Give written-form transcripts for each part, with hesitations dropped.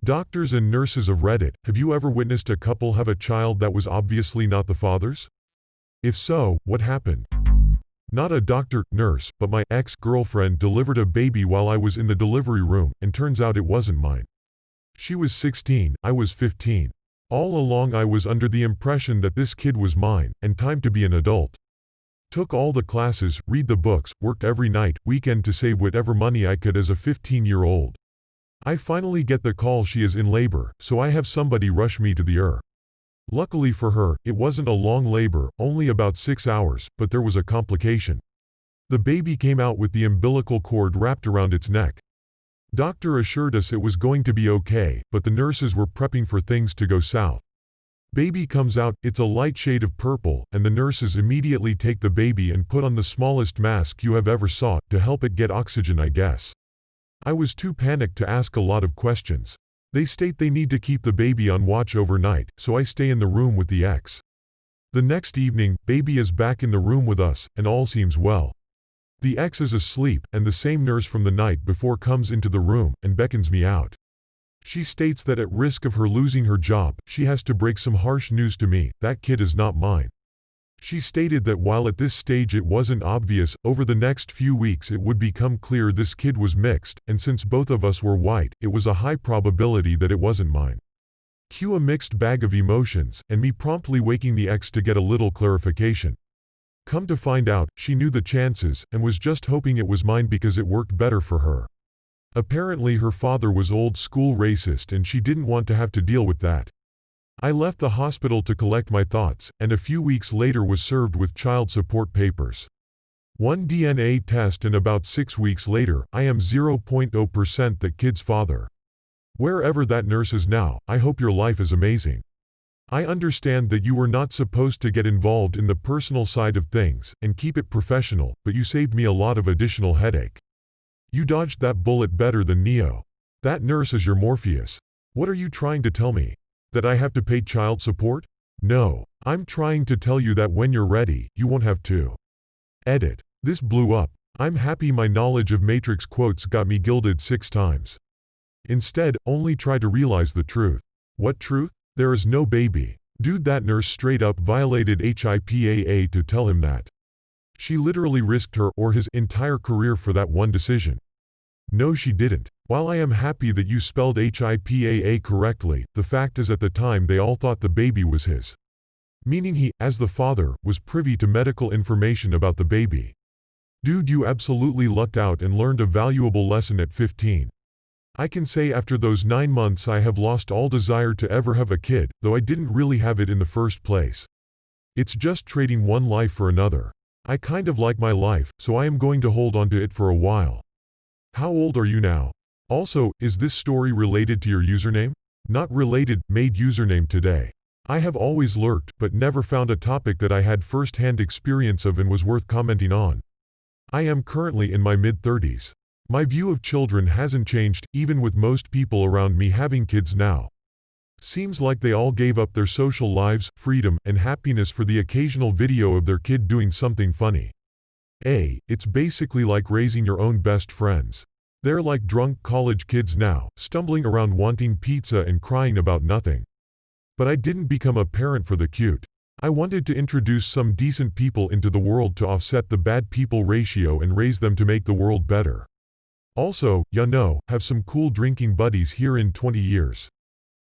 Doctors and nurses of Reddit, have you ever witnessed a couple have a child that was obviously not the father's? If so, what happened? Not a doctor, nurse, but my ex-girlfriend delivered a baby while I was in the delivery room, and turns out it wasn't mine. She was 16, I was 15. All along I was under the impression that this kid was mine, and time to be an adult. Took all the classes, read the books, worked every night, weekend to save whatever money I could as a 15-year-old. I finally get the call she is in labor, so I have somebody rush me to the ER. Luckily for her, it wasn't a long labor, only about 6 hours, but there was a complication. The baby came out with the umbilical cord wrapped around its neck. Doctor assured us it was going to be okay, but the nurses were prepping for things to go south. Baby comes out, it's a light shade of purple, and the nurses immediately take the baby and put on the smallest mask you have ever saw, to help it get oxygen, I guess. I was too panicked to ask a lot of questions. They state they need to keep the baby on watch overnight, so I stay in the room with the ex. The next evening, baby is back in the room with us, and all seems well. The ex is asleep, and the same nurse from the night before comes into the room and beckons me out. She states that at risk of her losing her job, she has to break some harsh news to me: that kid is not mine. She stated that while at this stage it wasn't obvious, over the next few weeks it would become clear this kid was mixed, and since both of us were white, it was a high probability that it wasn't mine. Cue a mixed bag of emotions, and me promptly waking the ex to get a little clarification. Come to find out, she knew the chances, and was just hoping it was mine because it worked better for her. Apparently her father was old school racist and she didn't want to have to deal with that. I left the hospital to collect my thoughts, and a few weeks later was served with child support papers. One DNA test, and about 6 weeks later, I am 0.0% that kid's father. Wherever that nurse is now, I hope your life is amazing. I understand that you were not supposed to get involved in the personal side of things, and keep it professional, but you saved me a lot of additional headache. You dodged that bullet better than Neo. That nurse is your Morpheus. What are you trying to tell me? That I have to pay child support? No. I'm trying to tell you that when you're ready, you won't have to. Edit. This blew up. I'm happy my knowledge of Matrix quotes got me gilded 6 times. Instead, only try to realize the truth. What truth? There is no baby. Dude, that nurse straight up violated HIPAA to tell him that. She literally risked her or his entire career for that one decision. No, she didn't. While I am happy that you spelled HIPAA correctly, the fact is at the time they all thought the baby was his. Meaning he, as the father, was privy to medical information about the baby. Dude, you absolutely lucked out and learned a valuable lesson at 15. I can say after those 9 months I have lost all desire to ever have a kid, though I didn't really have it in the first place. It's just trading one life for another. I kind of like my life, so I am going to hold on to it for a while. How old are you now? Also, is this story related to your username? Not related, made username today. I have always lurked, but never found a topic that I had first-hand experience of and was worth commenting on. I am currently in my mid-30s. My view of children hasn't changed, even with most people around me having kids now. Seems like they all gave up their social lives, freedom, and happiness for the occasional video of their kid doing something funny. It's basically like raising your own best friends. They're like drunk college kids now, stumbling around wanting pizza and crying about nothing. But I didn't become a parent for the cute. I wanted to introduce some decent people into the world to offset the bad people ratio and raise them to make the world better. Also, have some cool drinking buddies here in 20 years.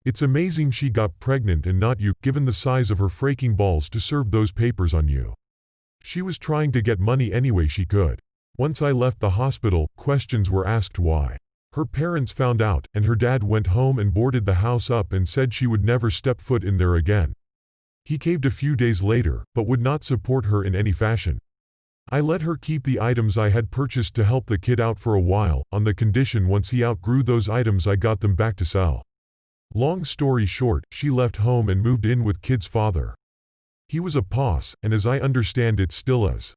It's amazing she got pregnant and not you, given the size of her freaking balls to serve those papers on you. She was trying to get money any way she could. Once I left the hospital, questions were asked why. Her parents found out, and her dad went home and boarded the house up and said she would never step foot in there again. He caved a few days later, but would not support her in any fashion. I let her keep the items I had purchased to help the kid out for a while, on the condition once he outgrew those items I got them back to sell. Long story short, she left home and moved in with kid's father. He was a POS, and as I understand it still is.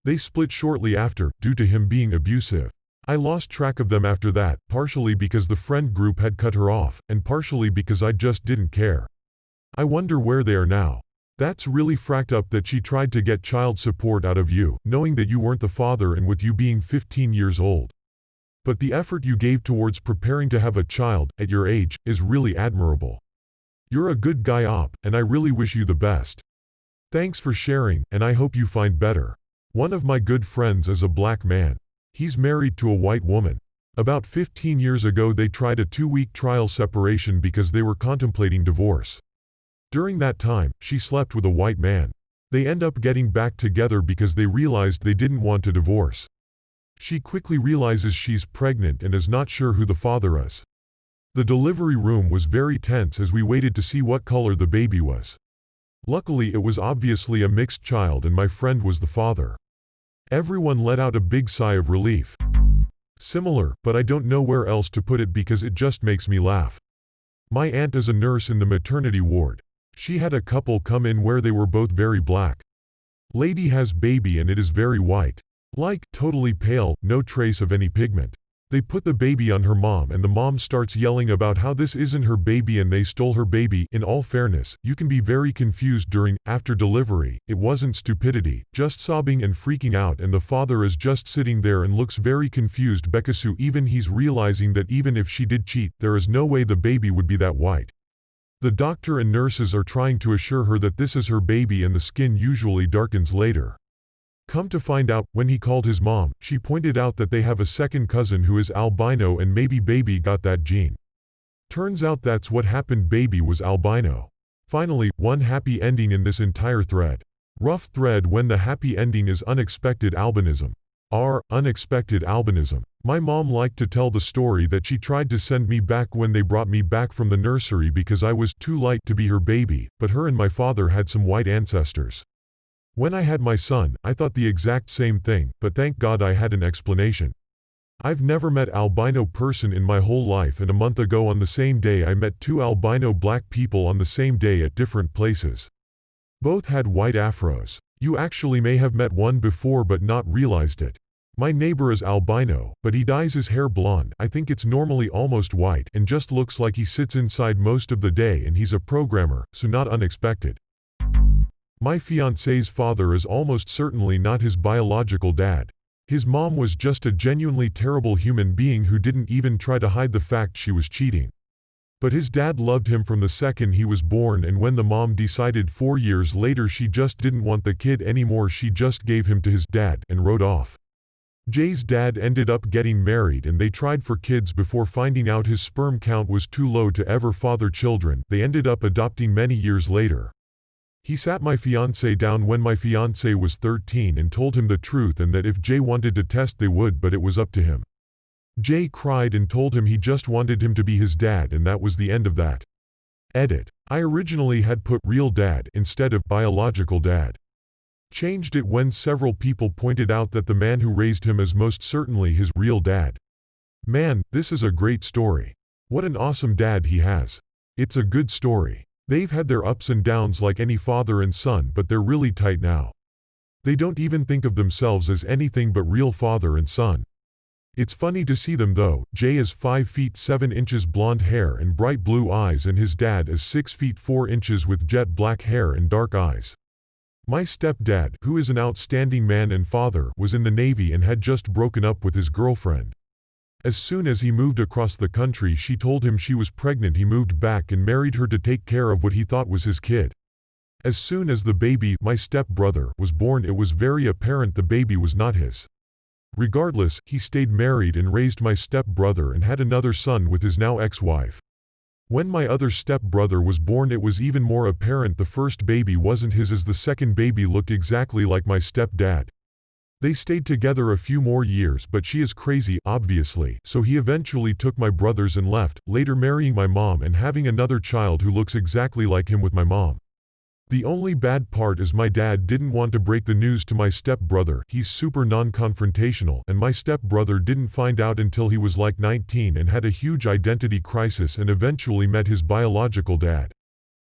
They split shortly after, due to him being abusive. I lost track of them after that, partially because the friend group had cut her off, and partially because I just didn't care. I wonder where they are now. That's really fracked up that she tried to get child support out of you, knowing that you weren't the father and with you being 15 years old. But the effort you gave towards preparing to have a child at your age is really admirable. You're a good guy and I really wish you the best. Thanks for sharing, and I hope you find better. One of my good friends is a black man. He's married to a white woman. About 15 years ago they tried a 2-week trial separation because they were contemplating divorce. During that time, she slept with a white man. They end up getting back together because they realized they didn't want to divorce. She quickly realizes she's pregnant and is not sure who the father is. The delivery room was very tense as we waited to see what color the baby was. Luckily it was obviously a mixed child and my friend was the father. Everyone let out a big sigh of relief. Similar, but I don't know where else to put it because it just makes me laugh. My aunt is a nurse in the maternity ward. She had a couple come in where they were both very black. Lady has baby and it is very white. Like, totally pale, no trace of any pigment. They put the baby on her mom and the mom starts yelling about how this isn't her baby and they stole her baby. In all fairness, you can be very confused after delivery. It wasn't stupidity, just sobbing and freaking out, and the father is just sitting there and looks very confused because even he's realizing that even if she did cheat, there is no way the baby would be that white. The doctor and nurses are trying to assure her that this is her baby and the skin usually darkens later. Come to find out, when he called his mom, she pointed out that they have a second cousin who is albino and maybe baby got that gene. Turns out that's what happened, baby was albino. Finally, one happy ending in this entire thread. Rough thread when the happy ending is unexpected albinism. Unexpected albinism. My mom liked to tell the story that she tried to send me back when they brought me back from the nursery because I was too light to be her baby, but her and my father had some white ancestors. When I had my son, I thought the exact same thing, but thank God I had an explanation. I've never met albino person in my whole life, and a month ago on the same day I met 2 albino black people on the same day at different places. Both had white afros. You actually may have met one before but not realized it. My neighbor is albino, but he dyes his hair blonde. I think it's normally almost white and just looks like he sits inside most of the day, and he's a programmer, so not unexpected. My fiancé's father is almost certainly not his biological dad. His mom was just a genuinely terrible human being who didn't even try to hide the fact she was cheating. But his dad loved him from the second he was born, and when the mom decided 4 years later she just didn't want the kid anymore, she just gave him to his dad and wrote off. Jay's dad ended up getting married and they tried for kids before finding out his sperm count was too low to ever father children. They ended up adopting many years later. He sat my fiancé down when my fiancé was 13 and told him the truth, and that if Jay wanted to test they would, but it was up to him. Jay cried and told him he just wanted him to be his dad, and that was the end of that. Edit. I originally had put real dad instead of biological dad. Changed it when several people pointed out that the man who raised him is most certainly his real dad. Man, this is a great story. What an awesome dad he has. It's a good story. They've had their ups and downs like any father and son, but they're really tight now. They don't even think of themselves as anything but real father and son. It's funny to see them though. Jay is 5 feet 7 inches blonde hair and bright blue eyes, and his dad is 6 feet 4 inches with jet black hair and dark eyes. My stepdad, who is an outstanding man and father, was in the Navy and had just broken up with his girlfriend. As soon as he moved across the country, she told him she was pregnant. He moved back and married her to take care of what he thought was his kid. As soon as the baby, my stepbrother, was born, it was very apparent the baby was not his. Regardless, he stayed married and raised my stepbrother and had another son with his now ex-wife. When my other stepbrother was born, it was even more apparent the first baby wasn't his, as the second baby looked exactly like my stepdad. They stayed together a few more years, but she is crazy, obviously, so he eventually took my brothers and left, later marrying my mom and having another child who looks exactly like him with my mom. The only bad part is my dad didn't want to break the news to my stepbrother. He's super non-confrontational, and my stepbrother didn't find out until he was like 19 and had a huge identity crisis and eventually met his biological dad.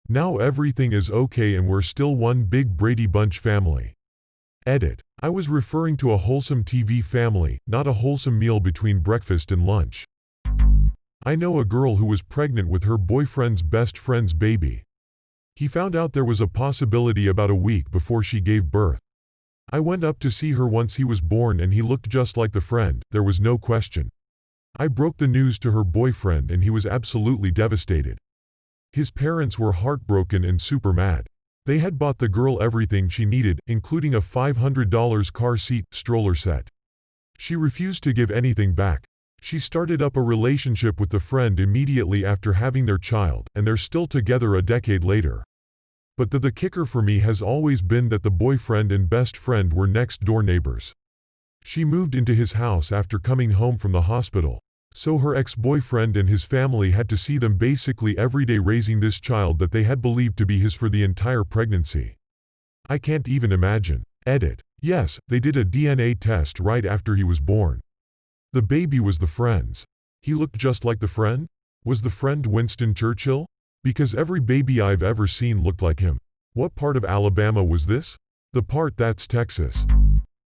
Now everything is okay and we're still one big Brady Bunch family. Edit. I was referring to a wholesome TV family, not a wholesome meal between breakfast and lunch. I know a girl who was pregnant with her boyfriend's best friend's baby. He found out there was a possibility about a week before she gave birth. I went up to see her once he was born and he looked just like the friend, there was no question. I broke the news to her boyfriend and he was absolutely devastated. His parents were heartbroken and super mad. They had bought the girl everything she needed, including a $500 car seat, stroller set. She refused to give anything back. She started up a relationship with the friend immediately after having their child, and they're still together a decade later. But the kicker for me has always been that the boyfriend and best friend were next-door neighbors. She moved into his house after coming home from the hospital, so her ex-boyfriend and his family had to see them basically every day raising this child that they had believed to be his for the entire pregnancy. I can't even imagine. Edit. Yes, they did a DNA test right after he was born. The baby was the friend's. He looked just like the friend? Was the friend Winston Churchill? Because every baby I've ever seen looked like him. What part of Alabama was this? The part that's Texas.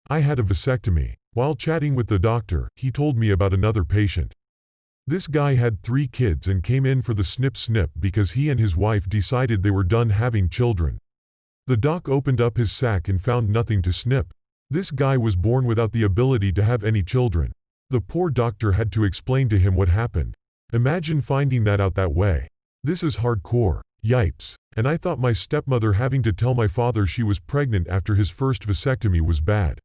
I had a vasectomy. While chatting with the doctor, he told me about another patient. This guy had 3 kids and came in for the snip because he and his wife decided they were done having children. The doc opened up his sack and found nothing to snip. This guy was born without the ability to have any children. The poor doctor had to explain to him what happened. Imagine finding that out that way. This is hardcore. Yipes. And I thought my stepmother having to tell my father she was pregnant after his first vasectomy was bad.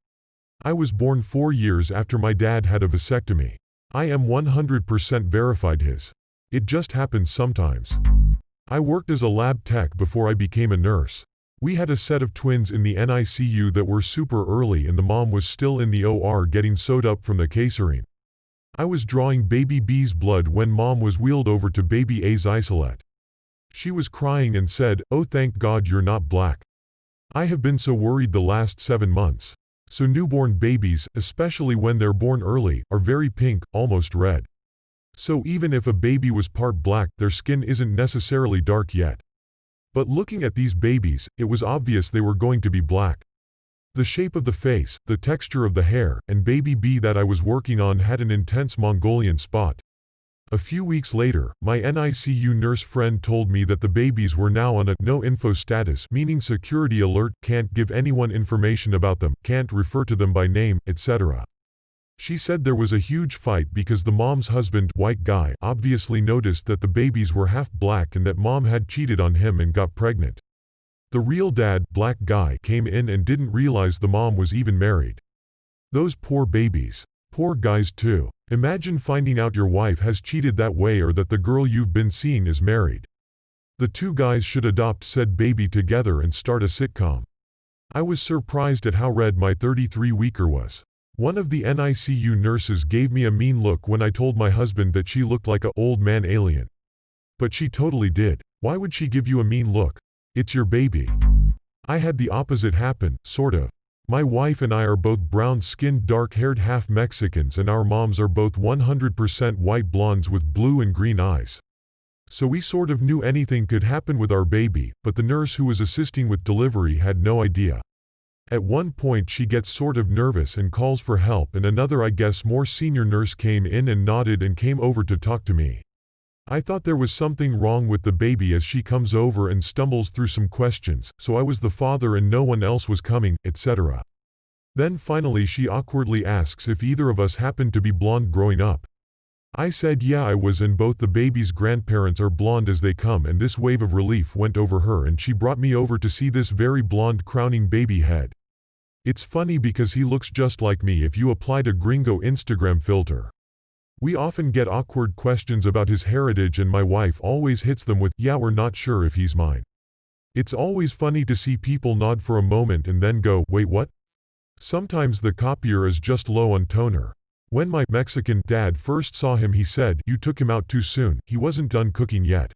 I was born 4 years after my dad had a vasectomy. I am 100% verified his. It just happens sometimes. I worked as a lab tech before I became a nurse. We had a set of twins in the NICU that were super early and the mom was still in the OR getting sewed up from the caesarean. I was drawing baby B's blood when mom was wheeled over to baby A's isolate. She was crying and said, "Oh, thank God you're not black." I have been so worried the last 7 months. So newborn babies, especially when they're born early, are very pink, almost red. So even if a baby was part black, their skin isn't necessarily dark yet. But looking at these babies, it was obvious they were going to be black. The shape of the face, the texture of the hair, and baby B that I was working on had an intense Mongolian spot. A few weeks later, my NICU nurse friend told me that the babies were now on a no info status, meaning security alert, can't give anyone information about them, can't refer to them by name, etc. She said there was a huge fight because the mom's husband, white guy, obviously noticed that the babies were half black and that mom had cheated on him and got pregnant. The real dad, black guy, came in and didn't realize the mom was even married. Those poor babies. Poor guys too. Imagine finding out your wife has cheated that way or that the girl you've been seeing is married. The 2 guys should adopt said baby together and start a sitcom. I was surprised at how red my 33-weeker was. One of the NICU nurses gave me a mean look when I told my husband that she looked like a old man alien. But she totally did. Why would she give you a mean look? It's your baby. I had the opposite happen, sort of. My wife and I are both brown-skinned, dark-haired half Mexicans and our moms are both 100% white blondes with blue and green eyes. So we sort of knew anything could happen with our baby, but the nurse who was assisting with delivery had no idea. At one point she gets sort of nervous and calls for help and another, I guess more senior nurse, came in and nodded and came over to talk to me. I thought there was something wrong with the baby as she comes over and stumbles through some questions, so I was the father and no one else was coming, etc. Then finally she awkwardly asks if either of us happened to be blonde growing up. I said yeah I was, and both the baby's grandparents are blonde as they come, and this wave of relief went over her and she brought me over to see this very blonde crowning baby head. It's funny because he looks just like me if you applied a gringo Instagram filter. We often get awkward questions about his heritage and my wife always hits them with, "Yeah, we're not sure if he's mine." It's always funny to see people nod for a moment and then go, "Wait, what?" Sometimes the copier is just low on toner. When my Mexican dad first saw him he said, "You took him out too soon, he wasn't done cooking yet."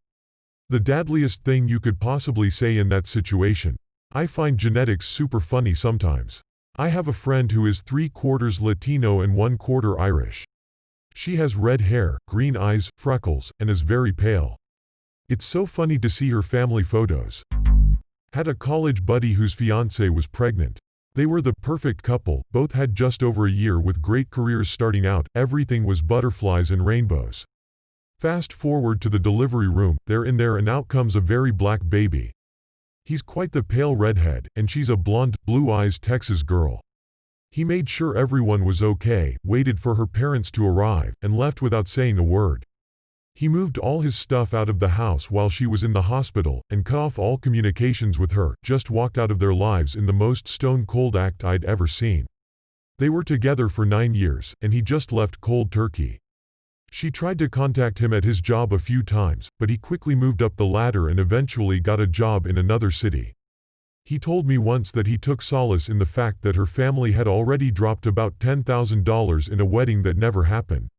The dadliest thing you could possibly say in that situation. I find genetics super funny sometimes. I have a friend who is 3/4 Latino and 1/4 Irish. She has red hair, green eyes, freckles, and is very pale. It's so funny to see her family photos. Had a college buddy whose fiancée was pregnant. They were the perfect couple, both had just over a year with great careers starting out, everything was butterflies and rainbows. Fast forward to the delivery room, they're in there and out comes a very black baby. He's quite the pale redhead, and she's a blonde, blue eyes Texas girl. He made sure everyone was okay, waited for her parents to arrive, and left without saying a word. He moved all his stuff out of the house while she was in the hospital, and cut off all communications with her, just walked out of their lives in the most stone-cold act I'd ever seen. They were together for 9 years, and he just left cold turkey. She tried to contact him at his job a few times, but he quickly moved up the ladder and eventually got a job in another city. He told me once that he took solace in the fact that her family had already dropped about $10,000 in a wedding that never happened.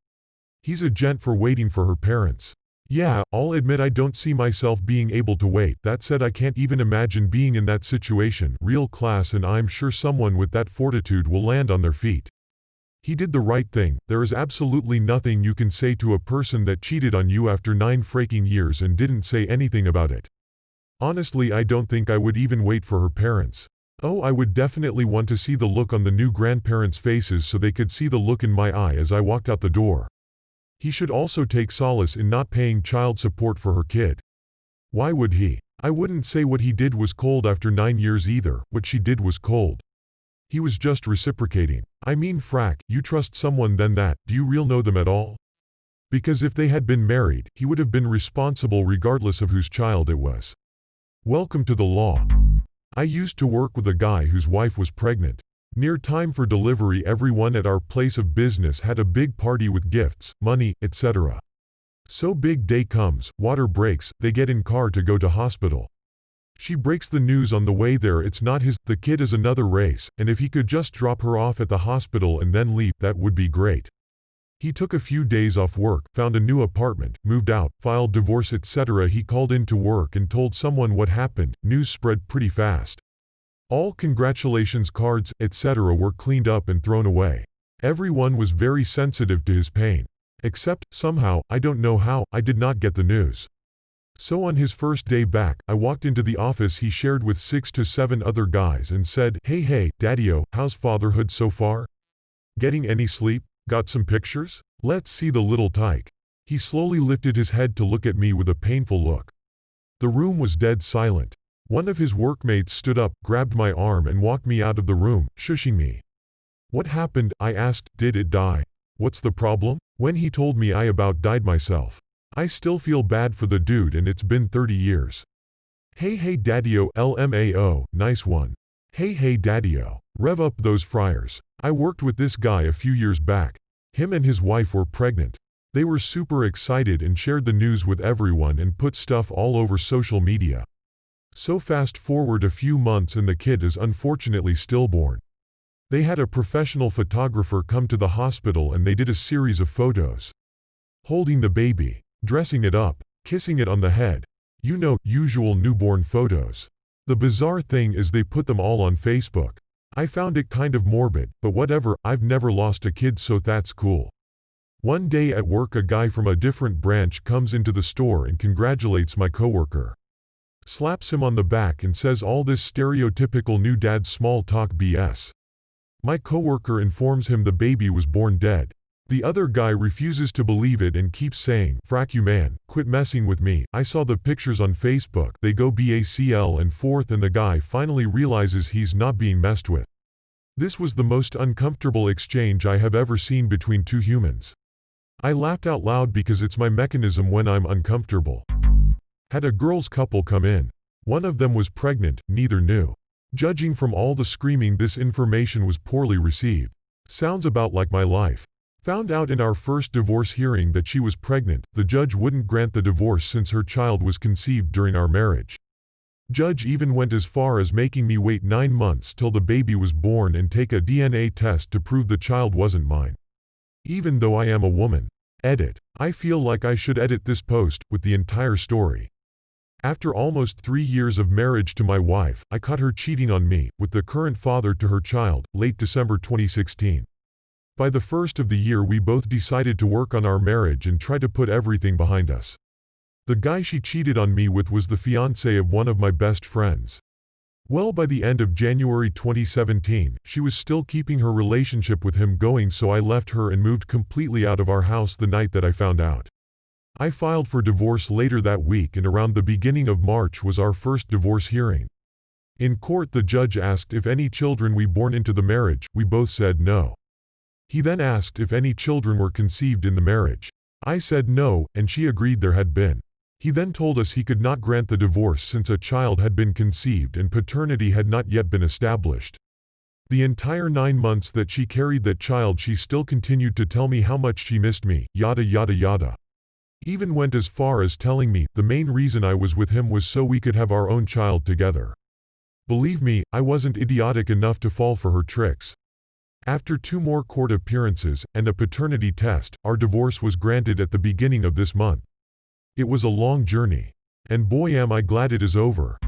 He's a gent for waiting for her parents. Yeah, I'll admit I don't see myself being able to wait. That said, I can't even imagine being in that situation. Real class, and I'm sure someone with that fortitude will land on their feet. He did the right thing. There is absolutely nothing you can say to a person that cheated on you after 9 freaking years and didn't say anything about it. Honestly, I don't think I would even wait for her parents. Oh, I would definitely want to see the look on the new grandparents' faces so they could see the look in my eye as I walked out the door. He should also take solace in not paying child support for her kid. Why would he? I wouldn't say what he did was cold after 9 years either. What she did was cold. He was just reciprocating. I mean, frack, you trust someone then that, do you real know them at all? Because if they had been married, he would have been responsible regardless of whose child it was. Welcome to the law. I used to work with a guy whose wife was pregnant. Near time for delivery, everyone at our place of business had a big party with gifts, money, etc. So big day comes, water breaks, they get in car to go to hospital. She breaks the news on the way there. It's not his, the kid is another race, and if he could just drop her off at the hospital and then leave, that would be great. He took a few days off work, found a new apartment, moved out, filed divorce, etc. He called into work and told someone what happened. News spread pretty fast. All congratulations cards, etc. were cleaned up and thrown away. Everyone was very sensitive to his pain. Except, somehow, I don't know how, I did not get the news. So on his first day back, I walked into the office he shared with 6 to 7 other guys and said, Hey, Daddy-o, how's fatherhood so far? Getting any sleep? Got some pictures? Let's see the little tyke. He slowly lifted his head to look at me with a painful look. The room was dead silent. One of his workmates stood up, grabbed my arm and walked me out of the room, shushing me. What happened? I asked. Did it die? What's the problem? When he told me I about died myself. I still feel bad for the dude and it's been 30 years. Hey Daddy-o, LMAO, nice one. Hey Daddy-o, rev up those fryers. I worked with this guy a few years back. Him and his wife were pregnant. They were super excited and shared the news with everyone and put stuff all over social media. So fast forward a few months and the kid is unfortunately stillborn. They had a professional photographer come to the hospital and they did a series of photos. Holding the baby, dressing it up, kissing it on the head. You know, usual newborn photos. The bizarre thing is they put them all on Facebook. I found it kind of morbid, but whatever, I've never lost a kid so that's cool. One day at work a guy from a different branch comes into the store and congratulates my coworker. Slaps him on the back and says all this stereotypical new dad small talk BS. My coworker informs him the baby was born dead. The other guy refuses to believe it and keeps saying, "Frack you man, quit messing with me, I saw the pictures on Facebook." They go BACL and forth and the guy finally realizes he's not being messed with. This was the most uncomfortable exchange I have ever seen between two humans. I laughed out loud because it's my mechanism when I'm uncomfortable. Had a girls' couple come in. One of them was pregnant, neither knew. Judging from all the screaming, this information was poorly received. Sounds about like my life. Found out in our first divorce hearing that she was pregnant. The judge wouldn't grant the divorce since her child was conceived during our marriage. Judge even went as far as making me wait 9 months till the baby was born and take a DNA test to prove the child wasn't mine. Even though I am a woman. Edit. I feel like I should edit this post with the entire story. After almost 3 years of marriage to my wife, I caught her cheating on me with the current father to her child, late December 2016. By the first of the year we both decided to work on our marriage and try to put everything behind us. The guy she cheated on me with was the fiancé of one of my best friends. Well, by the end of January 2017, she was still keeping her relationship with him going, so I left her and moved completely out of our house the night that I found out. I filed for divorce later that week and around the beginning of March was our first divorce hearing. In court, the judge asked if any children we born into the marriage. We both said no. He then asked if any children were conceived in the marriage. I said no, and she agreed there had been. He then told us he could not grant the divorce since a child had been conceived and paternity had not yet been established. The entire 9 months that she carried that child, she still continued to tell me how much she missed me, yada yada yada. Even went as far as telling me the main reason I was with him was so we could have our own child together. Believe me, I wasn't idiotic enough to fall for her tricks. After 2 more court appearances and a paternity test, our divorce was granted at the beginning of this month. It was a long journey. And boy am I glad it is over.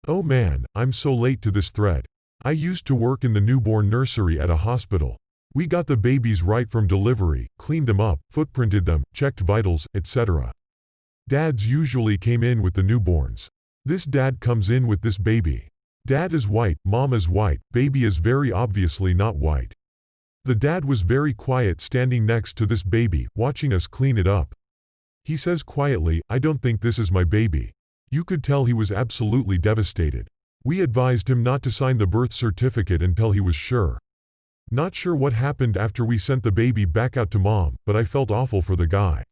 Oh man, I'm so late to this thread. I used to work in the newborn nursery at a hospital. We got the babies right from delivery, cleaned them up, footprinted them, checked vitals, etc. Dads usually came in with the newborns. This dad comes in with this baby. Dad is white, mom is white, baby is very obviously not white. The dad was very quiet standing next to this baby, watching us clean it up. He says quietly, "I don't think this is my baby." You could tell he was absolutely devastated. We advised him not to sign the birth certificate until he was sure. Not sure what happened after we sent the baby back out to mom, but I felt awful for the guy.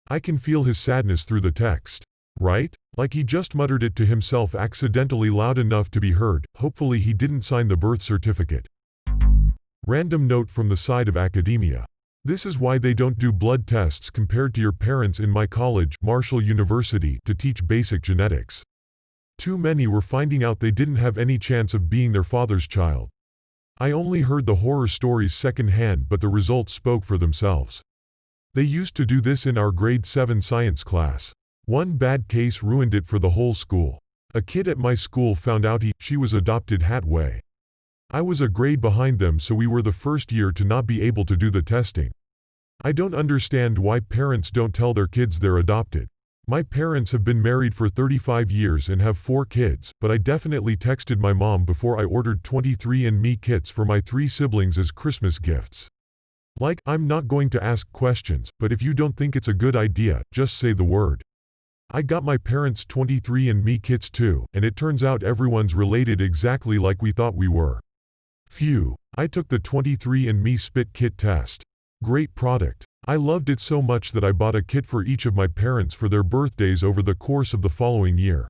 I can feel his sadness through the text. Right? Like he just muttered it to himself accidentally loud enough to be heard. Hopefully he didn't sign the birth certificate. Random note from the side of academia. This is why they don't do blood tests compared to your parents in my college, Marshall University, to teach basic genetics. Too many were finding out they didn't have any chance of being their father's child. I only heard the horror stories secondhand, but the results spoke for themselves. They used to do this in our grade 7 science class. One bad case ruined it for the whole school. A kid at my school found out she was adopted halfway. I was a grade behind them, so we were the first year to not be able to do the testing. I don't understand why parents don't tell their kids they're adopted. My parents have been married for 35 years and have 4 kids, but I definitely texted my mom before I ordered 23andMe kits for my 3 siblings as Christmas gifts. Like, I'm not going to ask questions, but if you don't think it's a good idea, just say the word. I got my parents' 23andMe kits too, and it turns out everyone's related exactly like we thought we were. Phew. I took the 23andMe spit kit test. Great product. I loved it so much that I bought a kit for each of my parents for their birthdays over the course of the following year.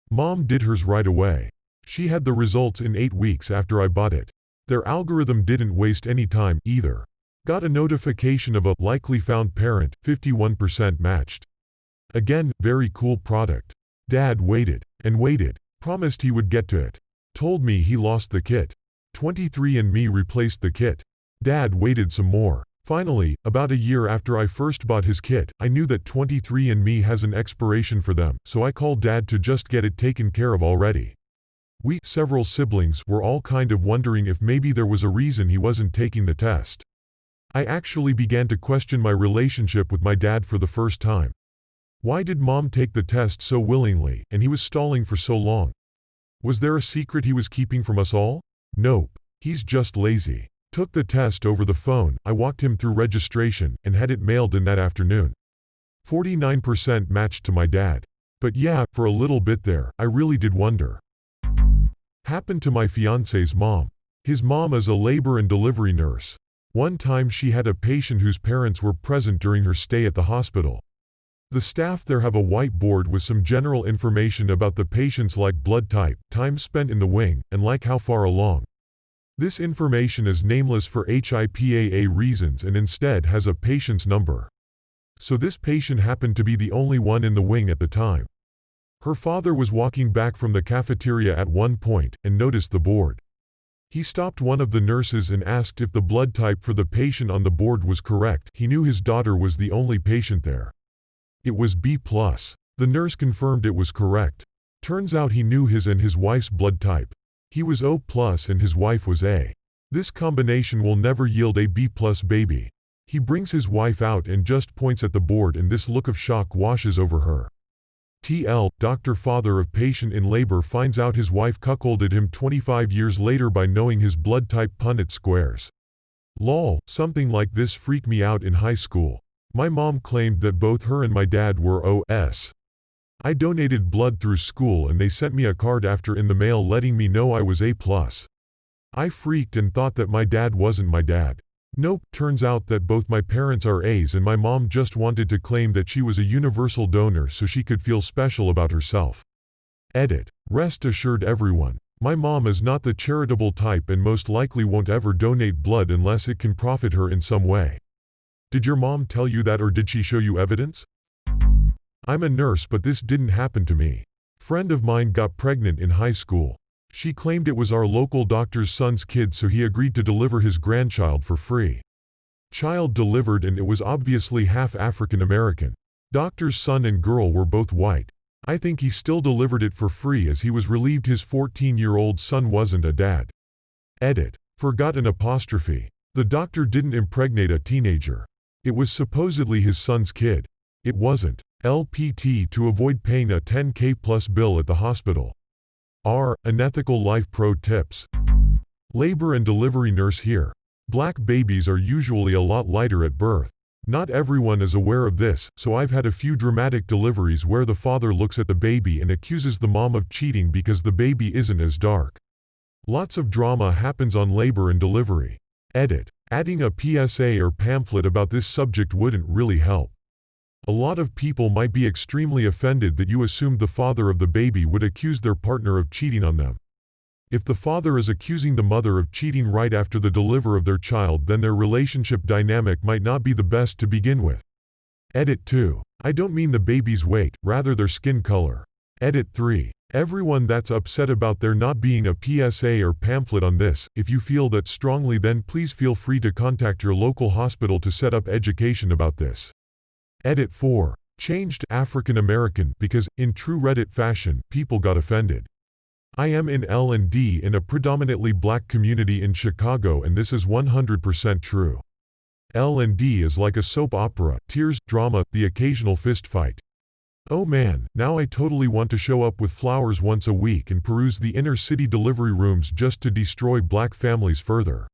Mom did hers right away. She had the results in 8 weeks after I bought it. Their algorithm didn't waste any time either. Got a notification of a likely found parent, 51% matched. Again, very cool product. Dad waited and waited, promised he would get to it. Told me he lost the kit. 23andMe replaced the kit. Dad waited some more. Finally, about a year after I first bought his kit, I knew that 23andMe has an expiration for them, so I called Dad to just get it taken care of already. We, several siblings, were all kind of wondering if maybe there was a reason he wasn't taking the test. I actually began to question my relationship with my dad for the first time. Why did Mom take the test so willingly, and he was stalling for so long? Was there a secret he was keeping from us all? Nope. He's just lazy. Took the test over the phone, I walked him through registration, and had it mailed in that afternoon. 49% matched to my dad. But yeah, for a little bit there, I really did wonder. Happened to my fiance's mom. His mom is a labor and delivery nurse. One time she had a patient whose parents were present during her stay at the hospital. The staff there have a whiteboard with some general information about the patients like blood type, time spent in the wing, and like how far along. This information is nameless for HIPAA reasons and instead has a patient's number. So this patient happened to be the only one in the wing at the time. Her father was walking back from the cafeteria at one point and noticed the board. He stopped one of the nurses and asked if the blood type for the patient on the board was correct. He knew his daughter was the only patient there. It was B+. The nurse confirmed it was correct. Turns out he knew his and his wife's blood type. He was O+ and his wife was A. This combination will never yield a B+ baby. He brings his wife out and just points at the board, and this look of shock washes over her. TL, doctor father of patient in labor finds out his wife cuckolded him 25 years later by knowing his blood type. Punnett squares. Lol, something like this freaked me out in high school. My mom claimed that both her and my dad were OS. I donated blood through school and they sent me a card after in the mail letting me know I was A+. I freaked and thought that my dad wasn't my dad. Nope, turns out that both my parents are A's and my mom just wanted to claim that she was a universal donor so she could feel special about herself. Edit. Rest assured everyone, my mom is not the charitable type and most likely won't ever donate blood unless it can profit her in some way. Did your mom tell you that or did she show you evidence? I'm a nurse but this didn't happen to me. Friend of mine got pregnant in high school. She claimed it was our local doctor's son's kid so he agreed to deliver his grandchild for free. Child delivered and it was obviously half African American. Doctor's son and girl were both white. I think he still delivered it for free as he was relieved his 14-year-old son wasn't a dad. Edit. Forgot an apostrophe. The doctor didn't impregnate a teenager. It was supposedly his son's kid. It wasn't. LPT to avoid paying a $10K plus bill at the hospital. Unethical life pro tips. Labor and delivery nurse here. Black babies are usually a lot lighter at birth. Not everyone is aware of this, so I've had a few dramatic deliveries where the father looks at the baby and accuses the mom of cheating because the baby isn't as dark. Lots of drama happens on labor and delivery. Edit. Adding a PSA or pamphlet about this subject wouldn't really help. A lot of people might be extremely offended that you assumed the father of the baby would accuse their partner of cheating on them. If the father is accusing the mother of cheating right after the delivery of their child, then their relationship dynamic might not be the best to begin with. Edit 2. I don't mean the baby's weight, rather their skin color. Edit 3. Everyone that's upset about there not being a PSA or pamphlet on this, if you feel that strongly then please feel free to contact your local hospital to set up education about this. Edit 4. Changed African American because, in true Reddit fashion, people got offended. I am in L&D in a predominantly black community in Chicago and this is 100% true. L&D is like a soap opera, tears, drama, the occasional fist fight. Oh man, now I totally want to show up with flowers once a week and peruse the inner city delivery rooms just to destroy black families further.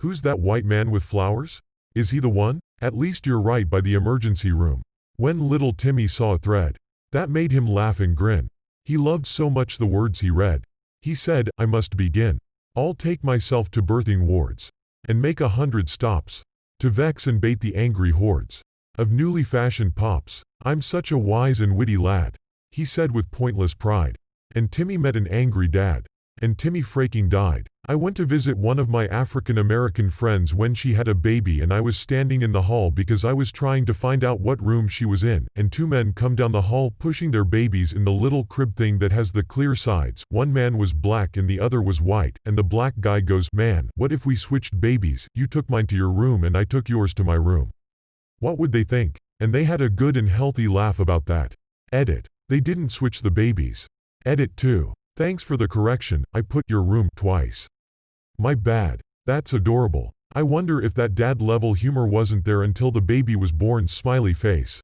Who's that white man with flowers? Is he the one? At least you're right by the emergency room. When little Timmy saw a thread, that made him laugh and grin. He loved so much the words he read. He said, I must begin. I'll take myself to birthing wards. And make 100 stops. To vex and bait the angry hordes. Of newly fashioned pops. I'm such a wise and witty lad. He said with pointless pride. And Timmy met an angry dad. And Timmy freaking died. I went to visit one of my African American friends when she had a baby and I was standing in the hall because I was trying to find out what room she was in, and two men come down the hall pushing their babies in the little crib thing that has the clear sides. One man was black and the other was white, and the black guy goes, "Man, what if we switched babies? You took mine to your room and I took yours to my room." What would they think? And they had a good and healthy laugh about that. Edit. They didn't switch the babies. Edit 2. Thanks for the correction, I put your room twice. My bad. That's adorable. I wonder if that dad-level humor wasn't there until the baby was born. Smiley face.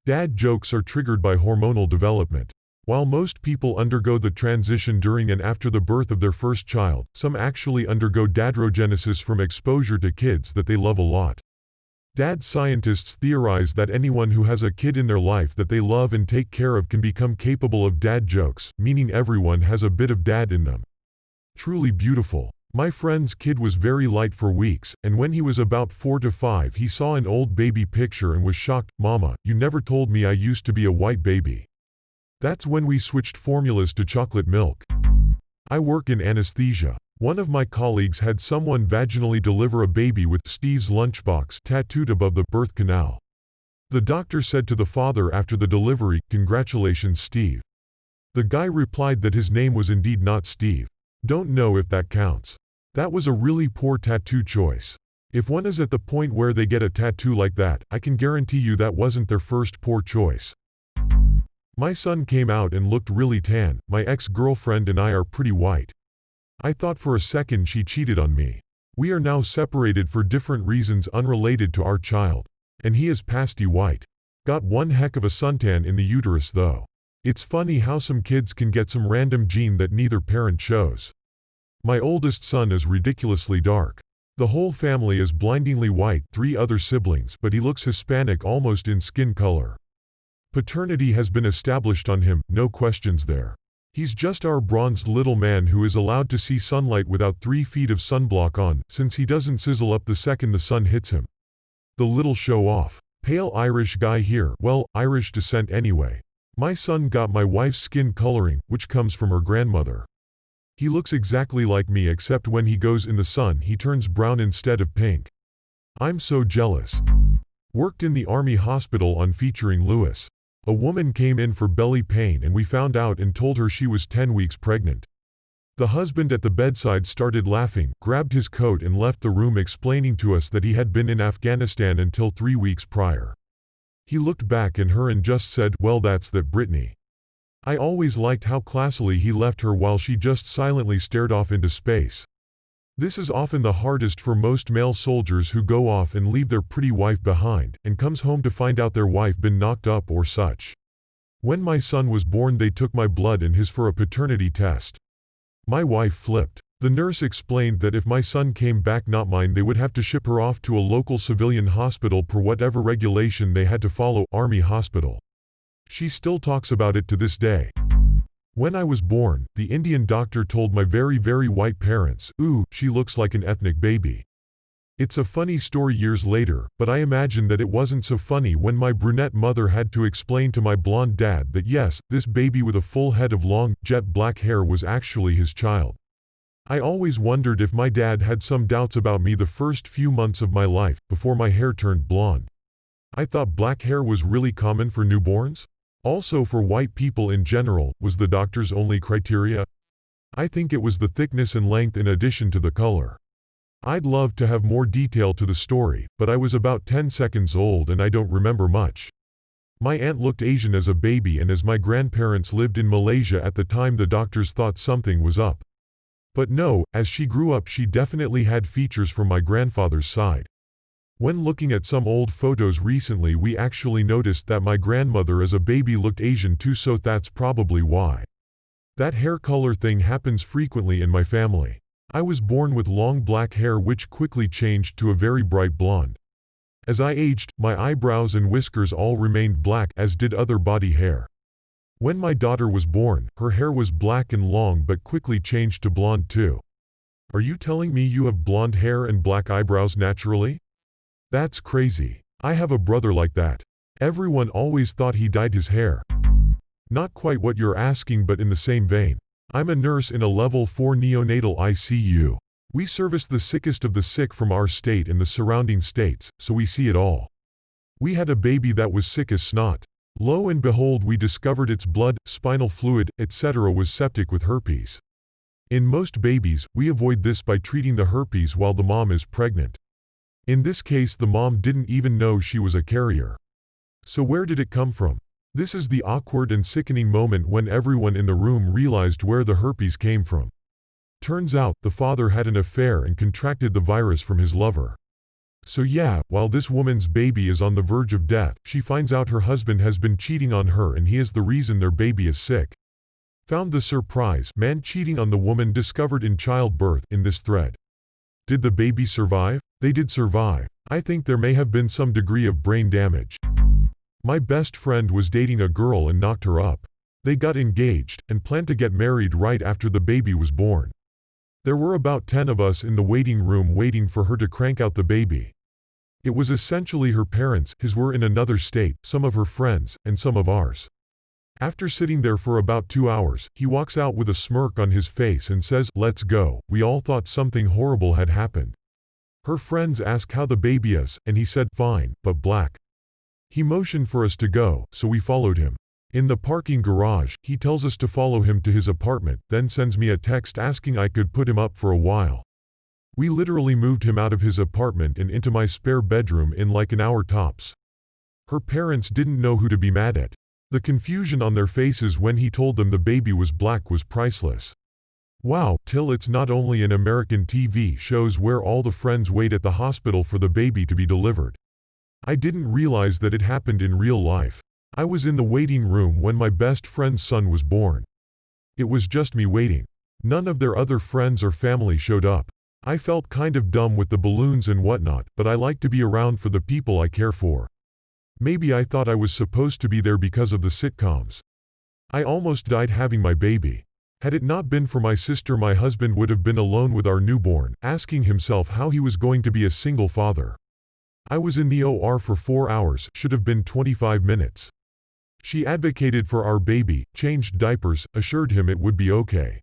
Dad jokes are triggered by hormonal development. While most people undergo the transition during and after the birth of their first child, some actually undergo dadrogenesis from exposure to kids that they love a lot. Dad scientists theorize that anyone who has a kid in their life that they love and take care of can become capable of dad jokes, meaning everyone has a bit of dad in them. Truly beautiful. My friend's kid was very light for weeks, and when he was about 4 to 5 he saw an old baby picture and was shocked. "Mama, you never told me I used to be a white baby." That's when we switched formulas to chocolate milk. I work in anesthesia. One of my colleagues had someone vaginally deliver a baby with Steve's lunchbox tattooed above the birth canal. The doctor said to the father after the delivery, "Congratulations, Steve." The guy replied that his name was indeed not Steve. Don't know if that counts. That was a really poor tattoo choice. If one is at the point where they get a tattoo like that, I can guarantee you that wasn't their first poor choice. My son came out and looked really tan. My ex-girlfriend and I are pretty white. I thought for a second she cheated on me. We are now separated for different reasons unrelated to our child. And he is pasty white. Got one heck of a suntan in the uterus though. It's funny how some kids can get some random gene that neither parent shows. My oldest son is ridiculously dark. The whole family is blindingly white, 3 other siblings, but he looks Hispanic almost in skin color. Paternity has been established on him, no questions there. He's just our bronzed little man who is allowed to see sunlight without 3 feet of sunblock on, since he doesn't sizzle up the second the sun hits him. The little show-off. Pale Irish guy here, well, Irish descent anyway. My son got my wife's skin coloring, which comes from her grandmother. He looks exactly like me except when he goes in the sun he turns brown instead of pink. I'm so jealous. Worked in the army hospital on featuring Lewis. A woman came in for belly pain and we found out and told her she was 10 weeks pregnant. The husband at the bedside started laughing, grabbed his coat and left the room explaining to us that he had been in Afghanistan until 3 weeks prior. He looked back at her and just said, "Well, that's that Brittany." I always liked how classily he left her while she just silently stared off into space. This is often the hardest for most male soldiers who go off and leave their pretty wife behind, and comes home to find out their wife been knocked up or such. When my son was born they took my blood and his for a paternity test. My wife flipped. The nurse explained that if my son came back not mine they would have to ship her off to a local civilian hospital per whatever regulation they had to follow, Army hospital. She still talks about it to this day. When I was born, the Indian doctor told my very white parents, "Ooh, she looks like an ethnic baby." It's a funny story years later, but I imagine that it wasn't so funny when my brunette mother had to explain to my blonde dad that yes, this baby with a full head of long, jet black hair was actually his child. I always wondered if my dad had some doubts about me the first few months of my life, before my hair turned blonde. I thought black hair was really common for newborns? Also for white people in general, was the doctor's only criteria? I think it was the thickness and length in addition to the color. I'd love to have more detail to the story, but I was about 10 seconds old and I don't remember much. My aunt looked Asian as a baby and as my grandparents lived in Malaysia at the time the doctors thought something was up. But no, as she grew up she definitely had features from my grandfather's side. When looking at some old photos recently we actually noticed that my grandmother as a baby looked Asian too, so that's probably why. That hair color thing happens frequently in my family. I was born with long black hair which quickly changed to a very bright blonde. As I aged, my eyebrows and whiskers all remained black as did other body hair. When my daughter was born, her hair was black and long but quickly changed to blonde too. Are you telling me you have blonde hair and black eyebrows naturally? That's crazy. I have a brother like that. Everyone always thought he dyed his hair. Not quite what you're asking, but in the same vein. I'm a nurse in a level 4 neonatal ICU. We service the sickest of the sick from our state and the surrounding states, so we see it all. We had a baby that was sick as snot. Lo and behold, we discovered its blood, spinal fluid, etc. was septic with herpes. In most babies, we avoid this by treating the herpes while the mom is pregnant. In this case the mom didn't even know she was a carrier. So where did it come from? This is the awkward and sickening moment when everyone in the room realized where the herpes came from. Turns out, the father had an affair and contracted the virus from his lover. So yeah, while this woman's baby is on the verge of death, she finds out her husband has been cheating on her and he is the reason their baby is sick. Found the surprise, man cheating on the woman discovered in childbirth in this thread. Did the baby survive? They did survive. I think there may have been some degree of brain damage. My best friend was dating a girl and knocked her up. They got engaged and planned to get married right after the baby was born. There were about 10 of us in the waiting room waiting for her to crank out the baby. It was essentially her parents, his were in another state, some of her friends, and some of ours. After sitting there for about 2 hours, he walks out with a smirk on his face and says, "Let's go." We all thought something horrible had happened. Her friends asked how the baby is, and he said, "Fine, but black." He motioned for us to go, so we followed him. In the parking garage, he tells us to follow him to his apartment, then sends me a text asking I could put him up for a while. We literally moved him out of his apartment and into my spare bedroom in like an hour tops. Her parents didn't know who to be mad at. The confusion on their faces when he told them the baby was black was priceless. Wow, till it's not only in American TV shows where all the friends wait at the hospital for the baby to be delivered. I didn't realize that it happened in real life. I was in the waiting room when my best friend's son was born. It was just me waiting. None of their other friends or family showed up. I felt kind of dumb with the balloons and whatnot, but I like to be around for the people I care for. Maybe I thought I was supposed to be there because of the sitcoms. I almost died having my baby. Had it not been for my sister, my husband would have been alone with our newborn, asking himself how he was going to be a single father. I was in the OR for 4 hours, should have been 25 minutes. She advocated for our baby, changed diapers, assured him it would be okay.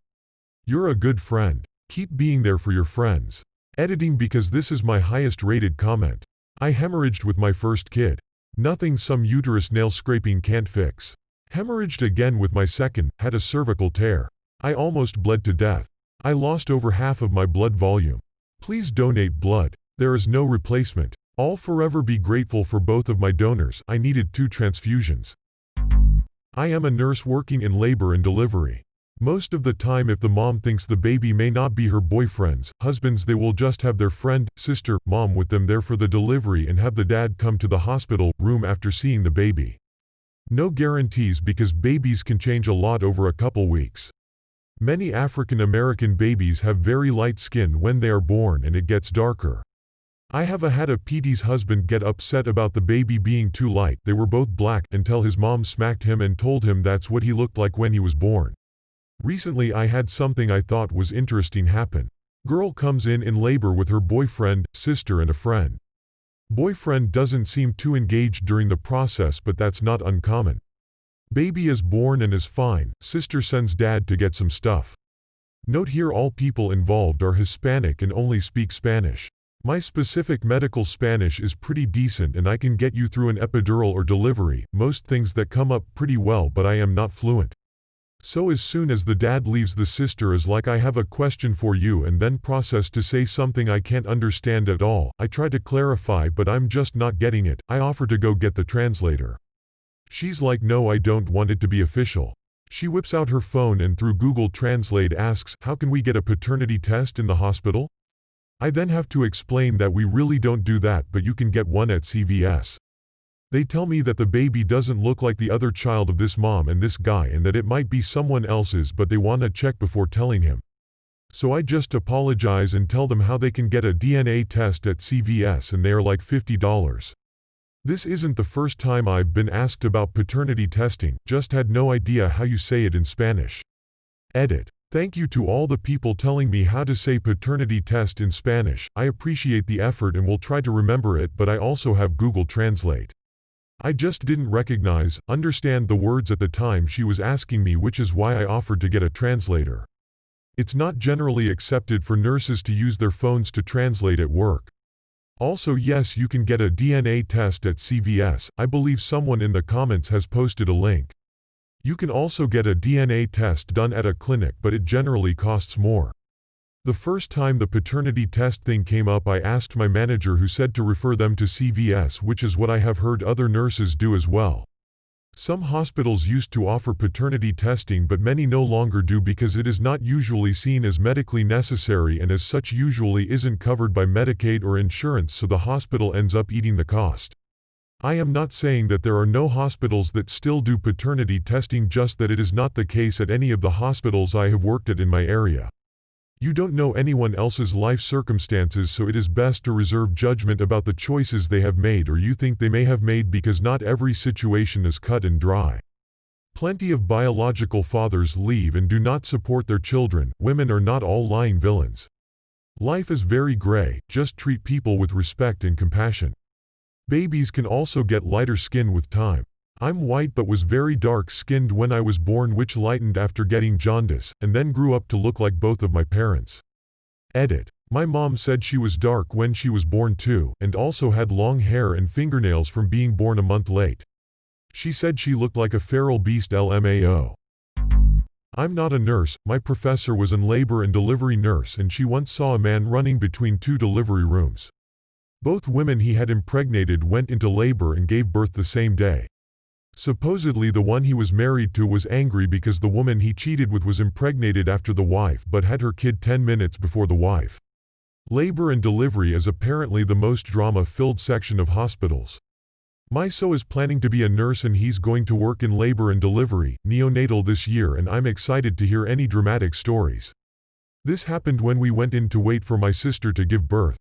You're a good friend. Keep being there for your friends. Editing because this is my highest rated comment. I hemorrhaged with my first kid. Nothing some uterus nail scraping can't fix. Hemorrhaged again with my second, had a cervical tear. I almost bled to death. I lost over half of my blood volume. Please donate blood. There is no replacement. I'll forever be grateful for both of my donors. I needed 2 transfusions. I am a nurse working in labor and delivery. Most of the time, if the mom thinks the baby may not be her boyfriend's, husband's, they will just have their friend, sister, mom with them there for the delivery and have the dad come to the hospital room after seeing the baby. No guarantees because babies can change a lot over a couple weeks. Many African American babies have very light skin when they are born and it gets darker. I have had a PT's husband get upset about the baby being too light, they were both black, until his mom smacked him and told him that's what he looked like when he was born. Recently I had something I thought was interesting happen. Girl comes in labor with her boyfriend, sister and a friend. Boyfriend doesn't seem too engaged during the process, but that's not uncommon. Baby is born and is fine, sister sends dad to get some stuff. Note here all people involved are Hispanic and only speak Spanish. My specific medical Spanish is pretty decent and I can get you through an epidural or delivery, most things that come up pretty well, but I am not fluent. So as soon as the dad leaves, the sister is like, I have a question for you, and then process to say something I can't understand at all. I try to clarify but I'm just not getting it. I offer to go get the translator. She's like, no, I don't want it to be official. She whips out her phone and through Google Translate asks, how can we get a paternity test in the hospital? I then have to explain that we really don't do that, but you can get one at CVS. They tell me that the baby doesn't look like the other child of this mom and this guy and that it might be someone else's, but they want to check before telling him. So I just apologize and tell them how they can get a DNA test at CVS and they are like $50. This isn't the first time I've been asked about paternity testing, just had no idea how you say it in Spanish. Edit. Thank you to all the people telling me how to say paternity test in Spanish. I appreciate the effort and will try to remember it, but I also have Google Translate. I just didn't understand the words at the time she was asking me, which is why I offered to get a translator. It's not generally accepted for nurses to use their phones to translate at work. Also, yes, you can get a DNA test at CVS. I believe someone in the comments has posted a link. You can also get a DNA test done at a clinic, but it generally costs more. The first time the paternity test thing came up, I asked my manager, who said to refer them to CVS, which is what I have heard other nurses do as well. Some hospitals used to offer paternity testing, but many no longer do because it is not usually seen as medically necessary and as such usually isn't covered by Medicaid or insurance, so the hospital ends up eating the cost. I am not saying that there are no hospitals that still do paternity testing, just that it is not the case at any of the hospitals I have worked at in my area. You don't know anyone else's life circumstances, so it is best to reserve judgment about the choices they have made or you think they may have made, because not every situation is cut and dry. Plenty of biological fathers leave and do not support their children. Women are not all lying villains. Life is very gray, just treat people with respect and compassion. Babies can also get lighter skin with time. I'm white but was very dark-skinned when I was born, which lightened after getting jaundice, and then grew up to look like both of my parents. Edit. My mom said she was dark when she was born too, and also had long hair and fingernails from being born a month late. She said she looked like a feral beast. LMAO. I'm not a nurse. My professor was an labor and delivery nurse, and she once saw a man running between 2 delivery rooms. Both women he had impregnated went into labor and gave birth the same day. Supposedly the one he was married to was angry because the woman he cheated with was impregnated after the wife but had her kid 10 minutes before the wife. Labor and delivery is apparently the most drama-filled section of hospitals. My so is planning to be a nurse and he's going to work in labor and delivery, neonatal this year, and I'm excited to hear any dramatic stories. This happened when we went in to wait for my sister to give birth.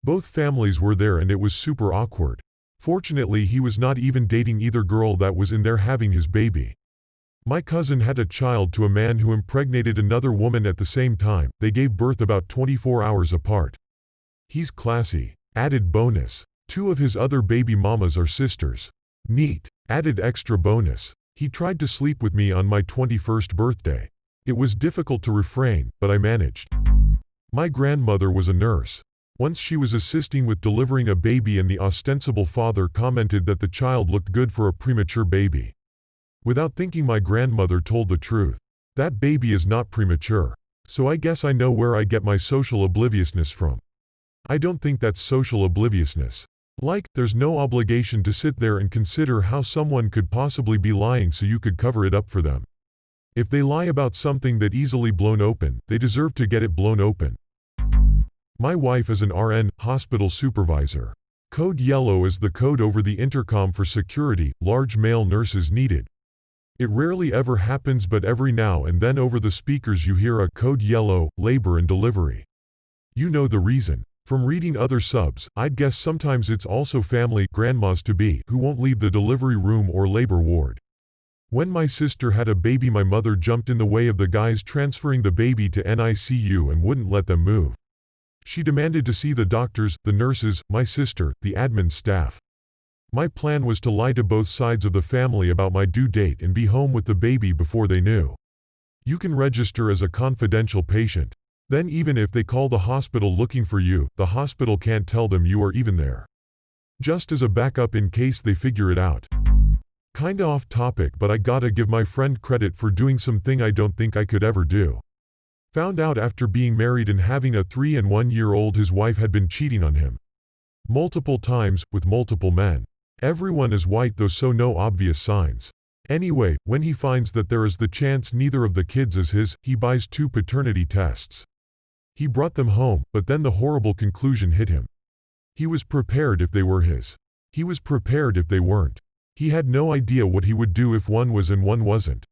Both families were there and it was super awkward. Fortunately, he was not even dating either girl that was in there having his baby. My cousin had a child to a man who impregnated another woman at the same time. They gave birth about 24 hours apart. He's classy. Added bonus. 2 of his other baby mamas are sisters. Neat. Added extra bonus. He tried to sleep with me on my 21st birthday. It was difficult to refrain, but I managed. My grandmother was a nurse. Once she was assisting with delivering a baby and the ostensible father commented that the child looked good for a premature baby. Without thinking, my grandmother told the truth. That baby is not premature. So I guess I know where I get my social obliviousness from. I don't think that's social obliviousness. Like, there's no obligation to sit there and consider how someone could possibly be lying so you could cover it up for them. If they lie about something that easily blown open, they deserve to get it blown open. My wife is an RN, hospital supervisor. Code yellow is the code over the intercom for security, large male nurses needed. It rarely ever happens, but every now and then over the speakers you hear a code yellow, labor and delivery. You know the reason. From reading other subs, I'd guess sometimes it's also family, grandmas-to-be, who won't leave the delivery room or labor ward. When my sister had a baby, my mother jumped in the way of the guys transferring the baby to NICU and wouldn't let them move. She demanded to see the doctors, the nurses, my sister, the admin staff. My plan was to lie to both sides of the family about my due date and be home with the baby before they knew. You can register as a confidential patient. Then even if they call the hospital looking for you, the hospital can't tell them you are even there. Just as a backup in case they figure it out. Kinda off topic, but I gotta give my friend credit for doing something I don't think I could ever do. Found out after being married and having a 3 and 1 year old his wife had been cheating on him. Multiple times, with multiple men. Everyone is white though, so no obvious signs. Anyway, when he finds that there is the chance neither of the kids is his, he buys 2 paternity tests. He brought them home, but then the horrible conclusion hit him. He was prepared if they were his. He was prepared if they weren't. He had no idea what he would do if one was and one wasn't.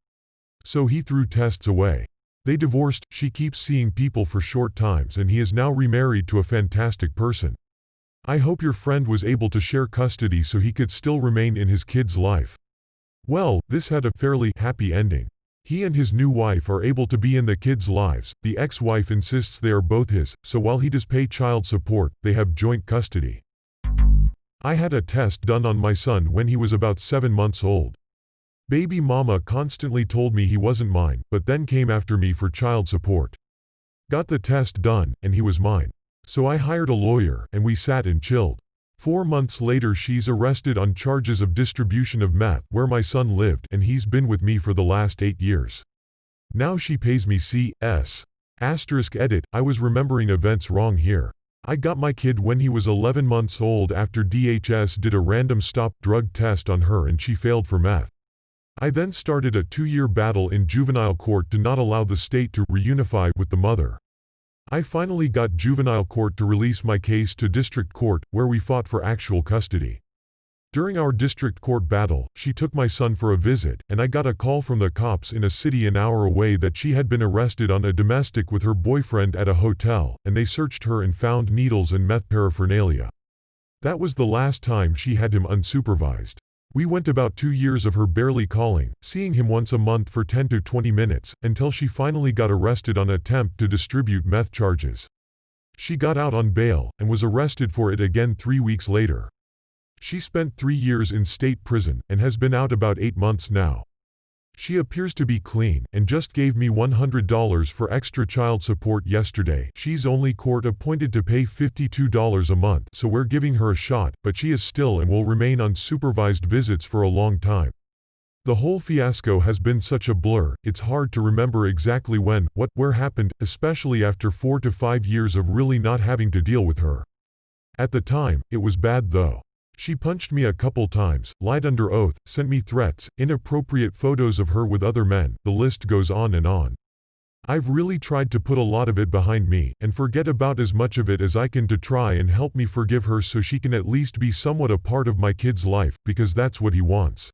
So he threw tests away. They divorced, she keeps seeing people for short times, and he is now remarried to a fantastic person. I hope your friend was able to share custody so he could still remain in his kid's life. Well, this had a fairly happy ending. He and his new wife are able to be in the kids' lives. The ex-wife insists they are both his, so while he does pay child support, they have joint custody. I had a test done on my son when he was about 7 months old. Baby mama constantly told me he wasn't mine, but then came after me for child support. Got the test done, and he was mine. So I hired a lawyer, and we sat and chilled. 4 months later she's arrested on charges of distribution of meth where my son lived, and he's been with me for the last 8 years. Now she pays me CS. *edit, I was remembering events wrong here. I got my kid when he was 11 months old after DHS did a random stop drug test on her and she failed for meth. I then started a 2-year battle in juvenile court to not allow the state to reunify with the mother. I finally got juvenile court to release my case to district court, where we fought for actual custody. During our district court battle, she took my son for a visit, and I got a call from the cops in a city an hour away that she had been arrested on a domestic with her boyfriend at a hotel, and they searched her and found needles and meth paraphernalia. That was the last time she had him unsupervised. We went about 2 years of her barely calling, seeing him once a month for 10 to 20 minutes, until she finally got arrested on attempt to distribute meth charges. She got out on bail, and was arrested for it again 3 weeks later. She spent 3 years in state prison, and has been out about 8 months now. She appears to be clean, and just gave me $100 for extra child support yesterday. She's only court appointed to pay $52 a month, so we're giving her a shot, but she is still and will remain on supervised visits for a long time. The whole fiasco has been such a blur, it's hard to remember exactly when, what, where happened, especially after 4 to 5 years of really not having to deal with her. At the time, it was bad though. She punched me a couple times, lied under oath, sent me threats, inappropriate photos of her with other men, the list goes on and on. I've really tried to put a lot of it behind me, and forget about as much of it as I can to try and help me forgive her so she can at least be somewhat a part of my kid's life, because that's what he wants.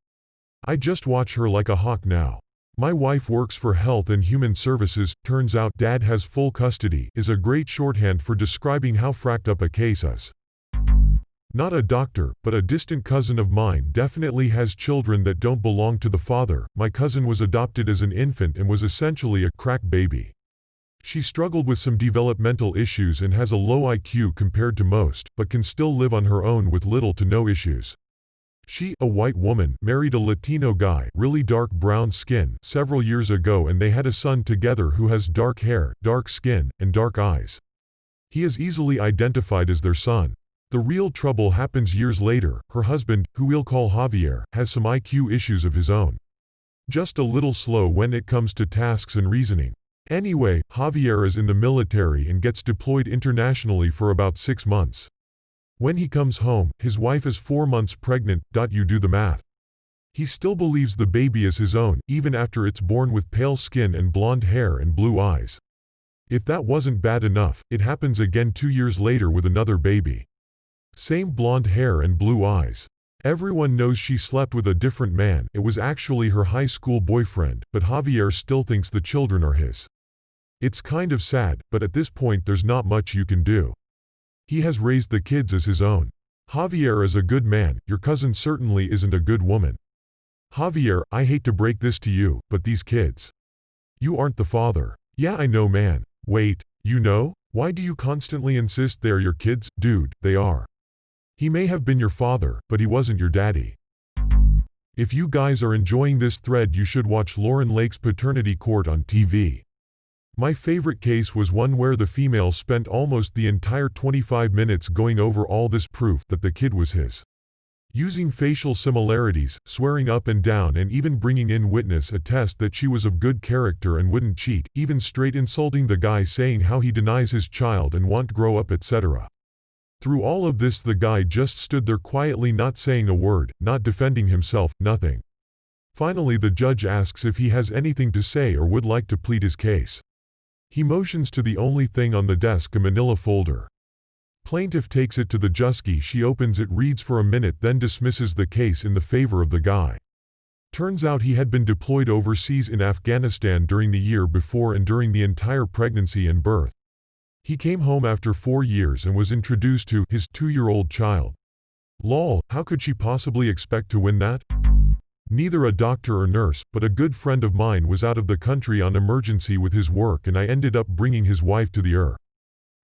I just watch her like a hawk now. My wife works for Health and Human Services, turns out Dad has full custody, is a great shorthand for describing how fracked up a case is. Not a doctor, but a distant cousin of mine definitely has children that don't belong to the father. My cousin was adopted as an infant and was essentially a crack baby. She struggled with some developmental issues and has a low IQ compared to most, but can still live on her own with little to no issues. She, a white woman, married a Latino guy, really dark brown skin, several years ago, and they had a son together who has dark hair, dark skin, and dark eyes. He is easily identified as their son. The real trouble happens years later. Her husband, who we'll call Javier, has some IQ issues of his own. Just a little slow when it comes to tasks and reasoning. Anyway, Javier is in the military and gets deployed internationally for about 6 months. When he comes home, his wife is 4 months pregnant. You do the math. He still believes the baby is his own, even after it's born with pale skin and blonde hair and blue eyes. If that wasn't bad enough, it happens again 2 years later with another baby. Same blonde hair and blue eyes. Everyone knows she slept with a different man. It was actually her high school boyfriend, but Javier still thinks the children are his. It's kind of sad, but at this point there's not much you can do. He has raised the kids as his own. Javier is a good man. Your cousin certainly isn't a good woman. Javier, I hate to break this to you, but these kids. You aren't the father. Yeah, I know, man. Wait, you know? Why do you constantly insist they're your kids? Dude, they are. He may have been your father, but he wasn't your daddy. If you guys are enjoying this thread, you should watch Lauren Lake's paternity court on TV. My favorite case was one where the female spent almost the entire 25 minutes going over all this proof that the kid was his. Using facial similarities, swearing up and down, and even bringing in witness attest that she was of good character and wouldn't cheat, even straight insulting the guy, saying how he denies his child and won't grow up, etc. Through all of this, the guy just stood there quietly, not saying a word, not defending himself, nothing. Finally, the judge asks if he has anything to say or would like to plead his case. He motions to the only thing on the desk, a manila folder. Plaintiff takes it to the judge. She opens it, reads for a minute, then dismisses the case in the favor of the guy. Turns out he had been deployed overseas in Afghanistan during the year before and during the entire pregnancy and birth. He came home after 4 years and was introduced to his 2-year-old child. Lol, how could she possibly expect to win that? Neither a doctor or nurse, but a good friend of mine was out of the country on emergency with his work, and I ended up bringing his wife to the ER.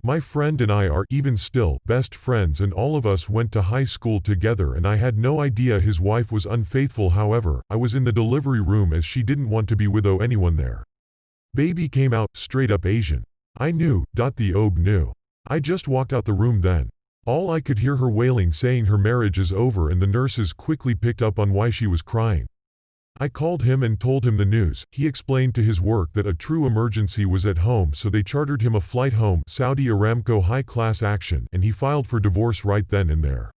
My friend and I are, even still, best friends, and all of us went to high school together, and I had no idea his wife was unfaithful. However, I was in the delivery room as she didn't want to be with anyone there. Baby came out, straight up Asian. I knew, the OB knew. I just walked out the room then. All I could hear her wailing, saying her marriage is over, and the nurses quickly picked up on why she was crying. I called him and told him the news. He explained to his work that a true emergency was at home, so they chartered him a flight home, Saudi Aramco high-class action, and he filed for divorce right then and there.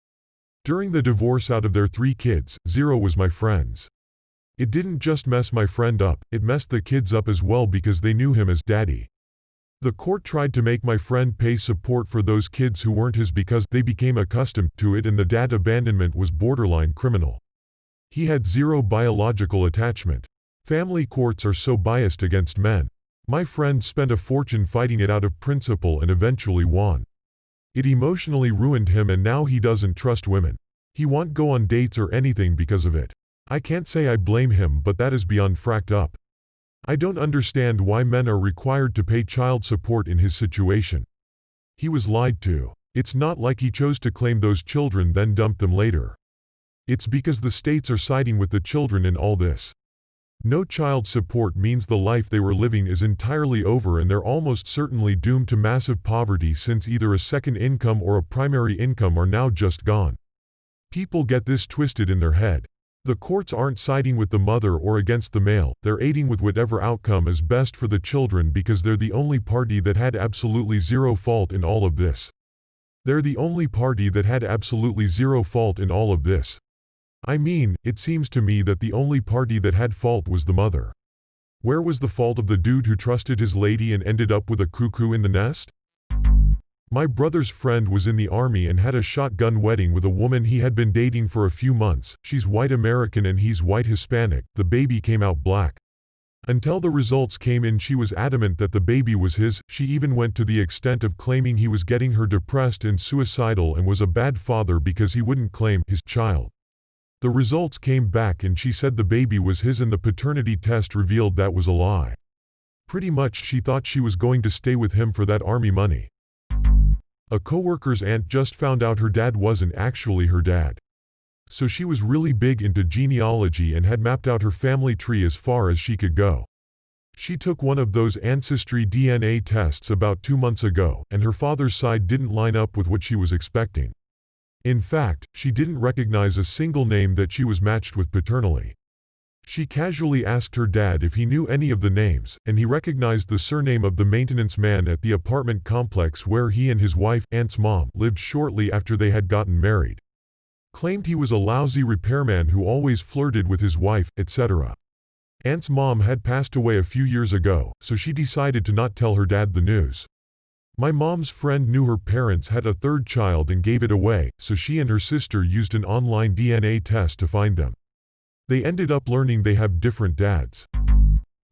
During the divorce, out of their 3 kids, 0 was my friend's. It didn't just mess my friend up, it messed the kids up as well because they knew him as daddy. The court tried to make my friend pay support for those kids who weren't his because they became accustomed to it, and the dad abandonment was borderline criminal. He had 0 biological attachment. Family courts are so biased against men. My friend spent a fortune fighting it out of principle and eventually won. It emotionally ruined him, and now he doesn't trust women. He won't go on dates or anything because of it. I can't say I blame him, but that is beyond fracked up. I don't understand why men are required to pay child support in his situation. He was lied to. It's not like he chose to claim those children then dumped them later. It's because the states are siding with the children in all this. No child support means the life they were living is entirely over, and they're almost certainly doomed to massive poverty, since either a second income or a primary income are now just gone. People get this twisted in their head. The courts aren't siding with the mother or against the male, they're aiding with whatever outcome is best for the children because they're the only party that had absolutely 0 fault in all of this. They're the only party that had absolutely 0 fault in all of this. I mean, it seems to me that the only party that had fault was the mother. Where was the fault of the dude who trusted his lady and ended up with a cuckoo in the nest? My brother's friend was in the army and had a shotgun wedding with a woman he had been dating for a few months. She's white American and he's white Hispanic. The baby came out black. Until the results came in, she was adamant that the baby was his. She even went to the extent of claiming he was getting her depressed and suicidal and was a bad father because he wouldn't claim his child. The results came back and she said the baby was his, and the paternity test revealed that was a lie. Pretty much she thought she was going to stay with him for that army money. A coworker's aunt just found out her dad wasn't actually her dad. So she was really big into genealogy and had mapped out her family tree as far as she could go. She took one of those ancestry DNA tests about 2 months ago, and her father's side didn't line up with what she was expecting. In fact, she didn't recognize a single name that she was matched with paternally. She casually asked her dad if he knew any of the names, and he recognized the surname of the maintenance man at the apartment complex where he and his wife, aunt's mom, lived shortly after they had gotten married. Claimed he was a lousy repairman who always flirted with his wife, etc. Aunt's mom had passed away a few years ago, so she decided to not tell her dad the news. My mom's friend knew her parents had a third child and gave it away, so she and her sister used an online DNA test to find them. They ended up learning they have different dads.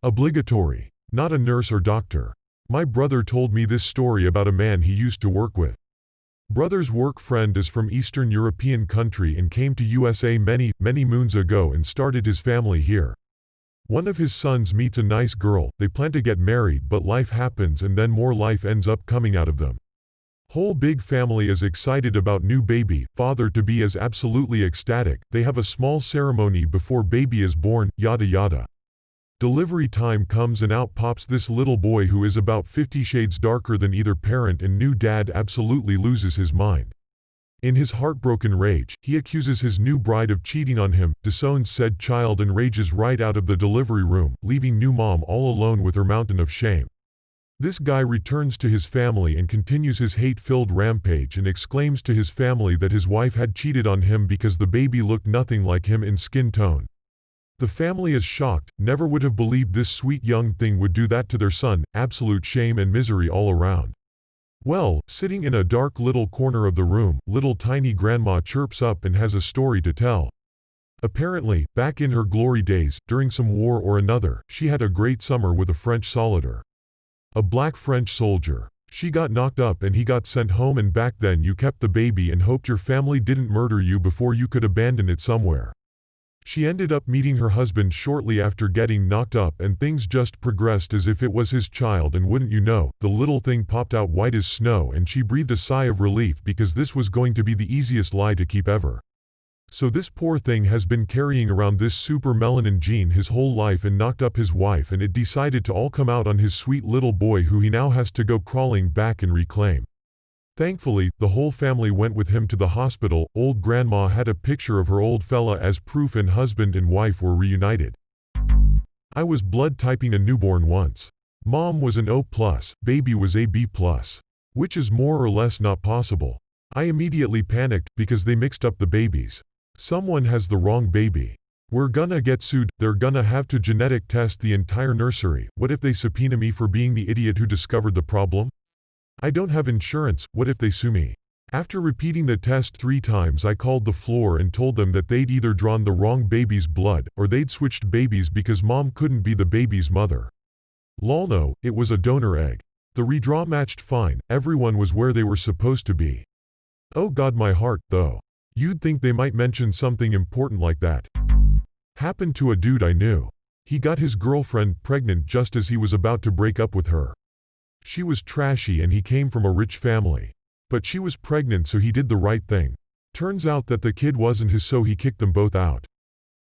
Obligatory. Not a nurse or doctor. My brother told me this story about a man he used to work with. Brother's work friend is from Eastern European country and came to USA many moons ago and started his family here. One of his sons meets a nice girl, they plan to get married, but life happens and then more life ends up coming out of them. Whole big family is excited about new baby, father-to-be is absolutely ecstatic, they have a small ceremony before baby is born, yada yada. Delivery time comes and out pops this little boy who is about 50 shades darker than either parent, and new dad absolutely loses his mind. In his heartbroken rage, he accuses his new bride of cheating on him, disowns said child and rages right out of the delivery room, leaving new mom all alone with her mountain of shame. This guy returns to his family and continues his hate-filled rampage and exclaims to his family that his wife had cheated on him because the baby looked nothing like him in skin tone. The family is shocked, never would have believed this sweet young thing would do that to their son, absolute shame and misery all around. Well, sitting in a dark little corner of the room, little tiny grandma chirps up and has a story to tell. Apparently, back in her glory days, during some war or another, she had a great summer with a French soldier. A black French soldier. She got knocked up and he got sent home, and back then you kept the baby and hoped your family didn't murder you before you could abandon it somewhere. She ended up meeting her husband shortly after getting knocked up, and things just progressed as if it was his child, and wouldn't you know, the little thing popped out white as snow and she breathed a sigh of relief because this was going to be the easiest lie to keep ever. So this poor thing has been carrying around this super melanin gene his whole life and knocked up his wife, and it decided to all come out on his sweet little boy who he now has to go crawling back and reclaim. Thankfully, the whole family went with him to the hospital. Old grandma had a picture of her old fella as proof, and husband and wife were reunited. I was blood typing a newborn once. Mom was an O+, baby was a B+, which is more or less not possible. I immediately panicked because they mixed up the babies. Someone has the wrong baby. We're gonna get sued, they're gonna have to genetic test the entire nursery. What if they subpoena me for being the idiot who discovered the problem? I don't have insurance, what if they sue me? After repeating the test 3 times, I called the floor and told them that they'd either drawn the wrong baby's blood, or they'd switched babies because mom couldn't be the baby's mother. Lol, no, it was a donor egg. The redraw matched fine, everyone was where they were supposed to be. Oh god, my heart, though. You'd think they might mention something important like that. Happened to a dude I knew. He got his girlfriend pregnant just as he was about to break up with her. She was trashy and he came from a rich family. But she was pregnant, so he did the right thing. Turns out that the kid wasn't his, so he kicked them both out.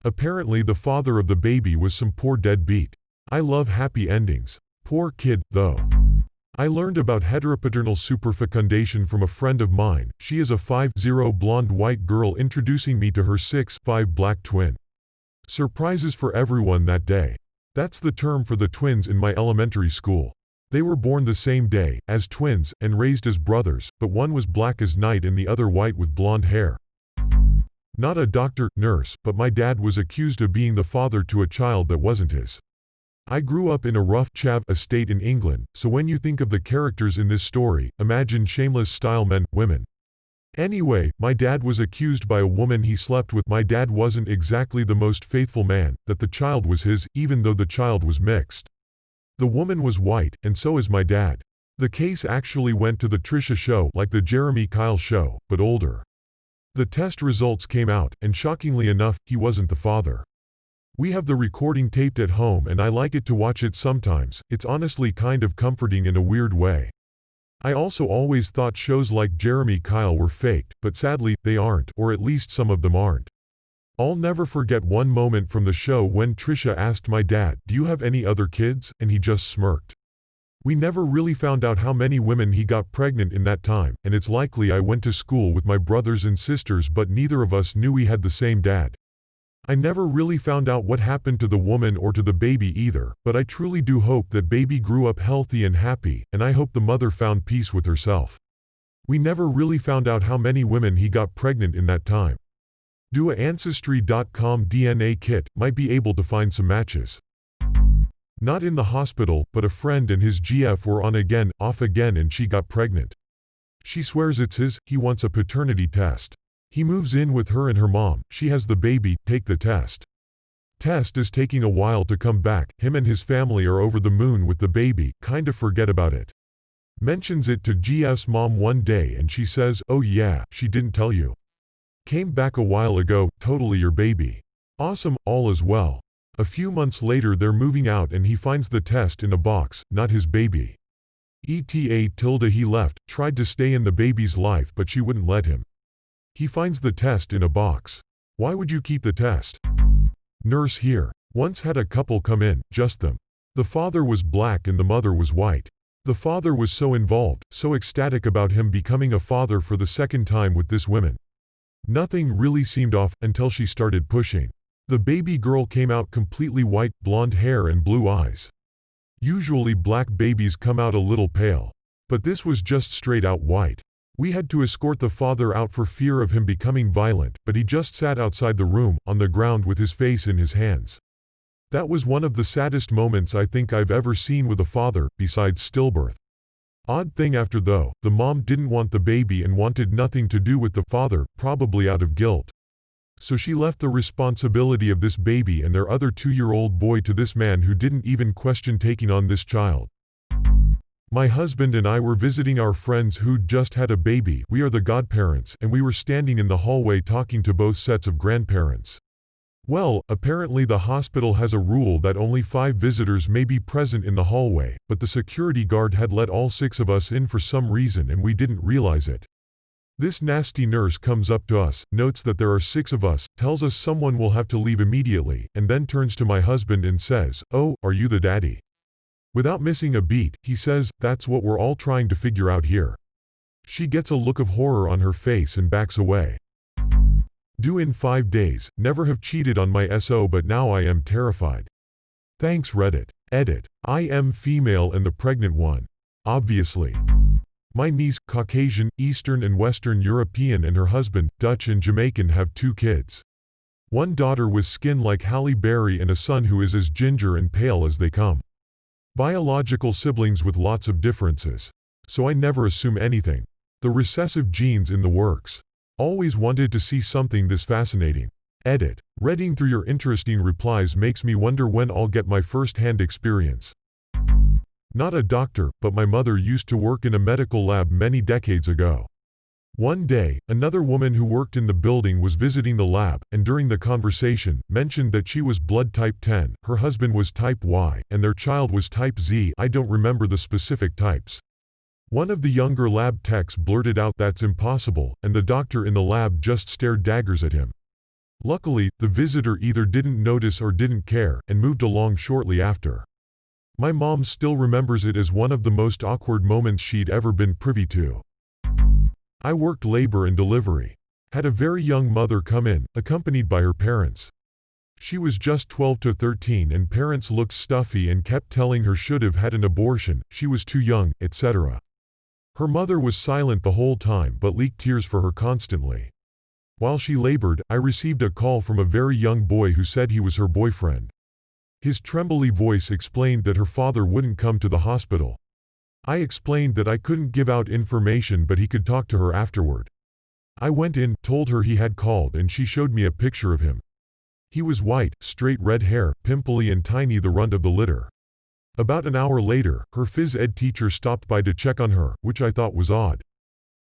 Apparently the father of the baby was some poor deadbeat. I love happy endings. Poor kid, though. I learned about heteropaternal superfecundation from a friend of mine. She is a 5'0" blonde white girl introducing me to her 6'5" black twin. Surprises for everyone that day. That's the term for the twins in my elementary school. They were born the same day, as twins, and raised as brothers, but one was black as night and the other white with blonde hair. Not a doctor, nurse, but my dad was accused of being the father to a child that wasn't his. I grew up in a rough chav estate in England, so when you think of the characters in this story, imagine Shameless-style men, women. Anyway, my dad was accused by a woman he slept with. My dad wasn't exactly the most faithful man, that the child was his, even though the child was mixed. The woman was white, and so is my dad. The case actually went to the Trisha show, like the Jeremy Kyle show, but older. The test results came out, and shockingly enough, he wasn't the father. We have the recording taped at home and I like it to watch it sometimes. It's honestly kind of comforting in a weird way. I also always thought shows like Jeremy Kyle were faked, but sadly, they aren't, or at least some of them aren't. I'll never forget one moment from the show when Trisha asked my dad, "Do you have any other kids?" and he just smirked. We never really found out how many women he got pregnant in that time, and it's likely I went to school with my brothers and sisters but neither of us knew we had the same dad. I never really found out what happened to the woman or to the baby either, but I truly do hope that baby grew up healthy and happy, and I hope the mother found peace with herself. We never really found out how many women he got pregnant in that time. Do a Ancestry.com DNA kit, might be able to find some matches. Not in the hospital, but a friend and his GF were on again, off again and she got pregnant. She swears it's his, he wants a paternity test. He moves in with her and her mom, she has the baby, take the test. Test is taking a while to come back, him and his family are over the moon with the baby, kinda forget about it. Mentions it to GF's mom one day and she says, "Oh yeah, she didn't tell you. Came back a while ago, totally your baby. Awesome, all is well." A few months later they're moving out and he finds the test in a box, not his baby. He left, tried to stay in the baby's life but she wouldn't let him. He finds the test in a box. Why would you keep the test? Nurse here. Once had a couple come in, just them. The father was black and the mother was white. The father was so involved, so ecstatic about him becoming a father for the second time with this woman. Nothing really seemed off until she started pushing. The baby girl came out completely white, blonde hair and blue eyes. Usually black babies come out a little pale. But this was just straight out white. We had to escort the father out for fear of him becoming violent, but he just sat outside the room, on the ground with his face in his hands. That was one of the saddest moments I think I've ever seen with a father, besides stillbirth. Odd thing after though, the mom didn't want the baby and wanted nothing to do with the father, probably out of guilt. So she left the responsibility of this baby and their other 2-year-old boy to this man who didn't even question taking on this child. My husband and I were visiting our friends who'd just had a baby, we are the godparents, and we were standing in the hallway talking to both sets of grandparents. Well, apparently the hospital has a rule that only 5 visitors may be present in the hallway, but the security guard had let all 6 of us in for some reason and we didn't realize it. This nasty nurse comes up to us, notes that there are 6 of us, tells us someone will have to leave immediately, and then turns to my husband and says, "Oh, are you the daddy?" Without missing a beat, he says, "That's what we're all trying to figure out here." She gets a look of horror on her face and backs away. Due in 5 days, never have cheated on my SO but now I am terrified. Thanks Reddit. Edit. I am female and the pregnant one. Obviously. My niece, Caucasian, Eastern and Western European and her husband, Dutch and Jamaican have 2 kids. One daughter with skin like Halle Berry and a son who is as ginger and pale as they come. Biological siblings with lots of differences. So I never assume anything. The recessive genes in the works. Always wanted to see something this fascinating. Edit. Reading through your interesting replies makes me wonder when I'll get my first-hand experience. Not a doctor, but my mother used to work in a medical lab many decades ago. One day, another woman who worked in the building was visiting the lab, and during the conversation, mentioned that she was blood type 10, her husband was type Y, and their child was type Z. I don't remember the specific types. One of the younger lab techs blurted out that's impossible, and the doctor in the lab just stared daggers at him. Luckily, the visitor either didn't notice or didn't care, and moved along shortly after. My mom still remembers it as one of the most awkward moments she'd ever been privy to. I worked labor and delivery. Had a very young mother come in, accompanied by her parents. She was just 12 to 13 and parents looked stuffy and kept telling her should have had an abortion, she was too young, etc. Her mother was silent the whole time but leaked tears for her constantly. While she labored, I received a call from a very young boy who said he was her boyfriend. His trembly voice explained that her father wouldn't come to the hospital. I explained that I couldn't give out information but he could talk to her afterward. I went in, told her he had called, and she showed me a picture of him. He was white, straight red hair, pimply and tiny, the runt of the litter. About an hour later, her phys ed teacher stopped by to check on her, which I thought was odd.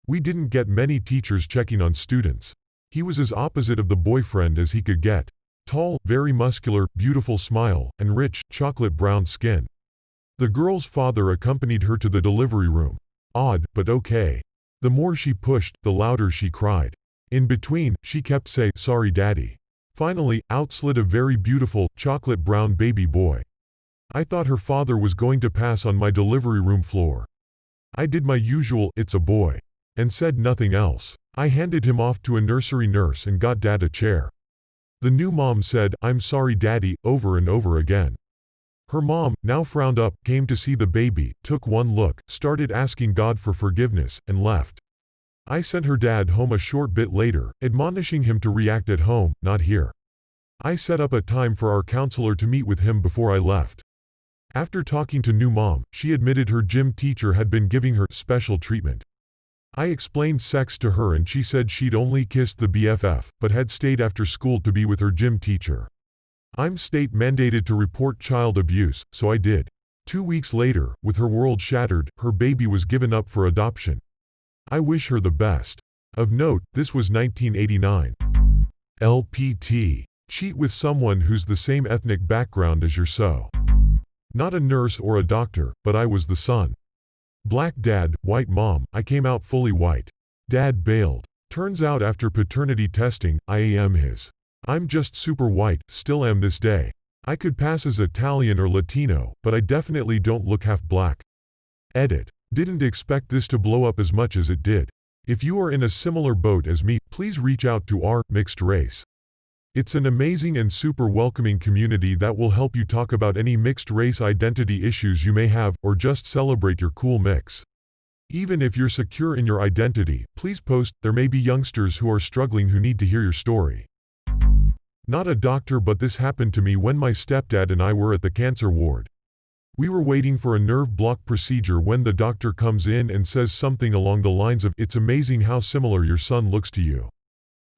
We didn't get many teachers checking on students. He was as opposite of the boyfriend as he could get. Tall, very muscular, beautiful smile, and rich, chocolate brown skin. The girl's father accompanied her to the delivery room. Odd, but okay. The more she pushed, the louder she cried. In between, she kept saying, "Sorry, Daddy." Finally, out slid a very beautiful, chocolate brown baby boy. I thought her father was going to pass on my delivery room floor. I did my usual, "It's a boy," and said nothing else. I handed him off to a nursery nurse and got Dad a chair. The new mom said, "I'm sorry, Daddy," over and over again. Her mom, now frowned up, came to see the baby, took one look, started asking God for forgiveness, and left. I sent her dad home a short bit later, admonishing him to react at home, not here. I set up a time for our counselor to meet with him before I left. After talking to new mom, she admitted her gym teacher had been giving her special treatment. I explained sex to her and she said she'd only kissed the BFF, but had stayed after school to be with her gym teacher. I'm state mandated to report child abuse, so I did. 2 weeks later, with her world shattered, her baby was given up for adoption. I wish her the best. Of note, this was 1989. LPT. Cheat with someone who's the same ethnic background as your. Not a nurse or a doctor, but I was the son. Black dad, white mom, I came out fully white. Dad bailed. Turns out after paternity testing, I am his. I'm just super white, still am this day. I could pass as Italian or Latino, but I definitely don't look half black. Edit. Didn't expect this to blow up as much as it did. If you are in a similar boat as me, please reach out to our mixed race. It's an amazing and super welcoming community that will help you talk about any mixed race identity issues you may have, or just celebrate your cool mix. Even if you're secure in your identity, please post. There may be youngsters who are struggling who need to hear your story. Not a doctor, but this happened to me when my stepdad and I were at the cancer ward. We were waiting for a nerve block procedure when the doctor comes in and says something along the lines of, "It's amazing how similar your son looks to you."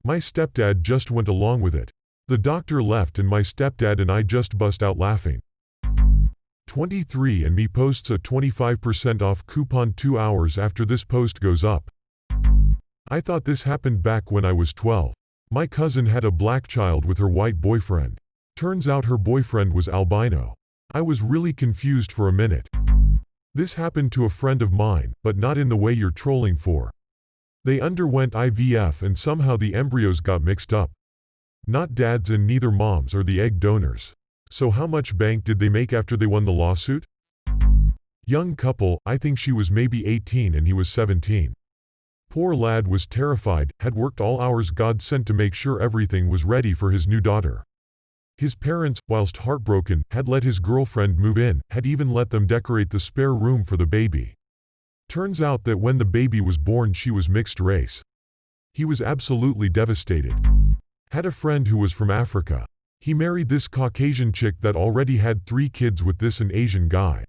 My stepdad just went along with it. The doctor left and my stepdad and I just bust out laughing. 23andMe posts a 25% off coupon 2 hours after this post goes up. I thought this happened back when I was 12. My cousin had a black child with her white boyfriend. Turns out her boyfriend was albino. I was really confused for a minute. This happened to a friend of mine, but not in the way you're trolling for. They underwent IVF and somehow the embryos got mixed up. Not dads and neither moms are the egg donors. So how much bank did they make after they won the lawsuit? Young couple, I think she was maybe 18 and he was 17. Poor lad was terrified, had worked all hours God sent to make sure everything was ready for his new daughter. His parents, whilst heartbroken, had let his girlfriend move in, had even let them decorate the spare room for the baby. Turns out that when the baby was born she was mixed race. He was absolutely devastated. Had a friend who was from Africa. He married this Caucasian chick that already had 3 kids with this an Asian guy.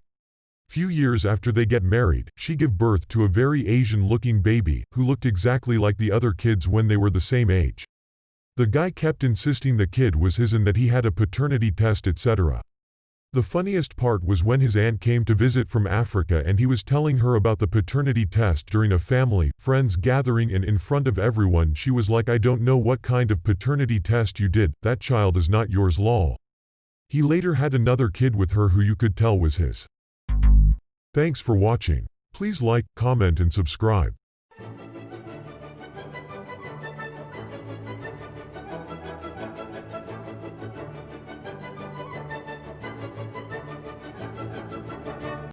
Few years after they get married, she gave birth to a very Asian-looking baby, who looked exactly like the other kids when they were the same age. The guy kept insisting the kid was his and that he had a paternity test, etc. The funniest part was when his aunt came to visit from Africa and he was telling her about the paternity test during a family, friends gathering, and in front of everyone she was like, "I don't know what kind of paternity test you did, that child is not yours lol." He later had another kid with her who you could tell was his. Thanks for watching. Please like, comment and subscribe.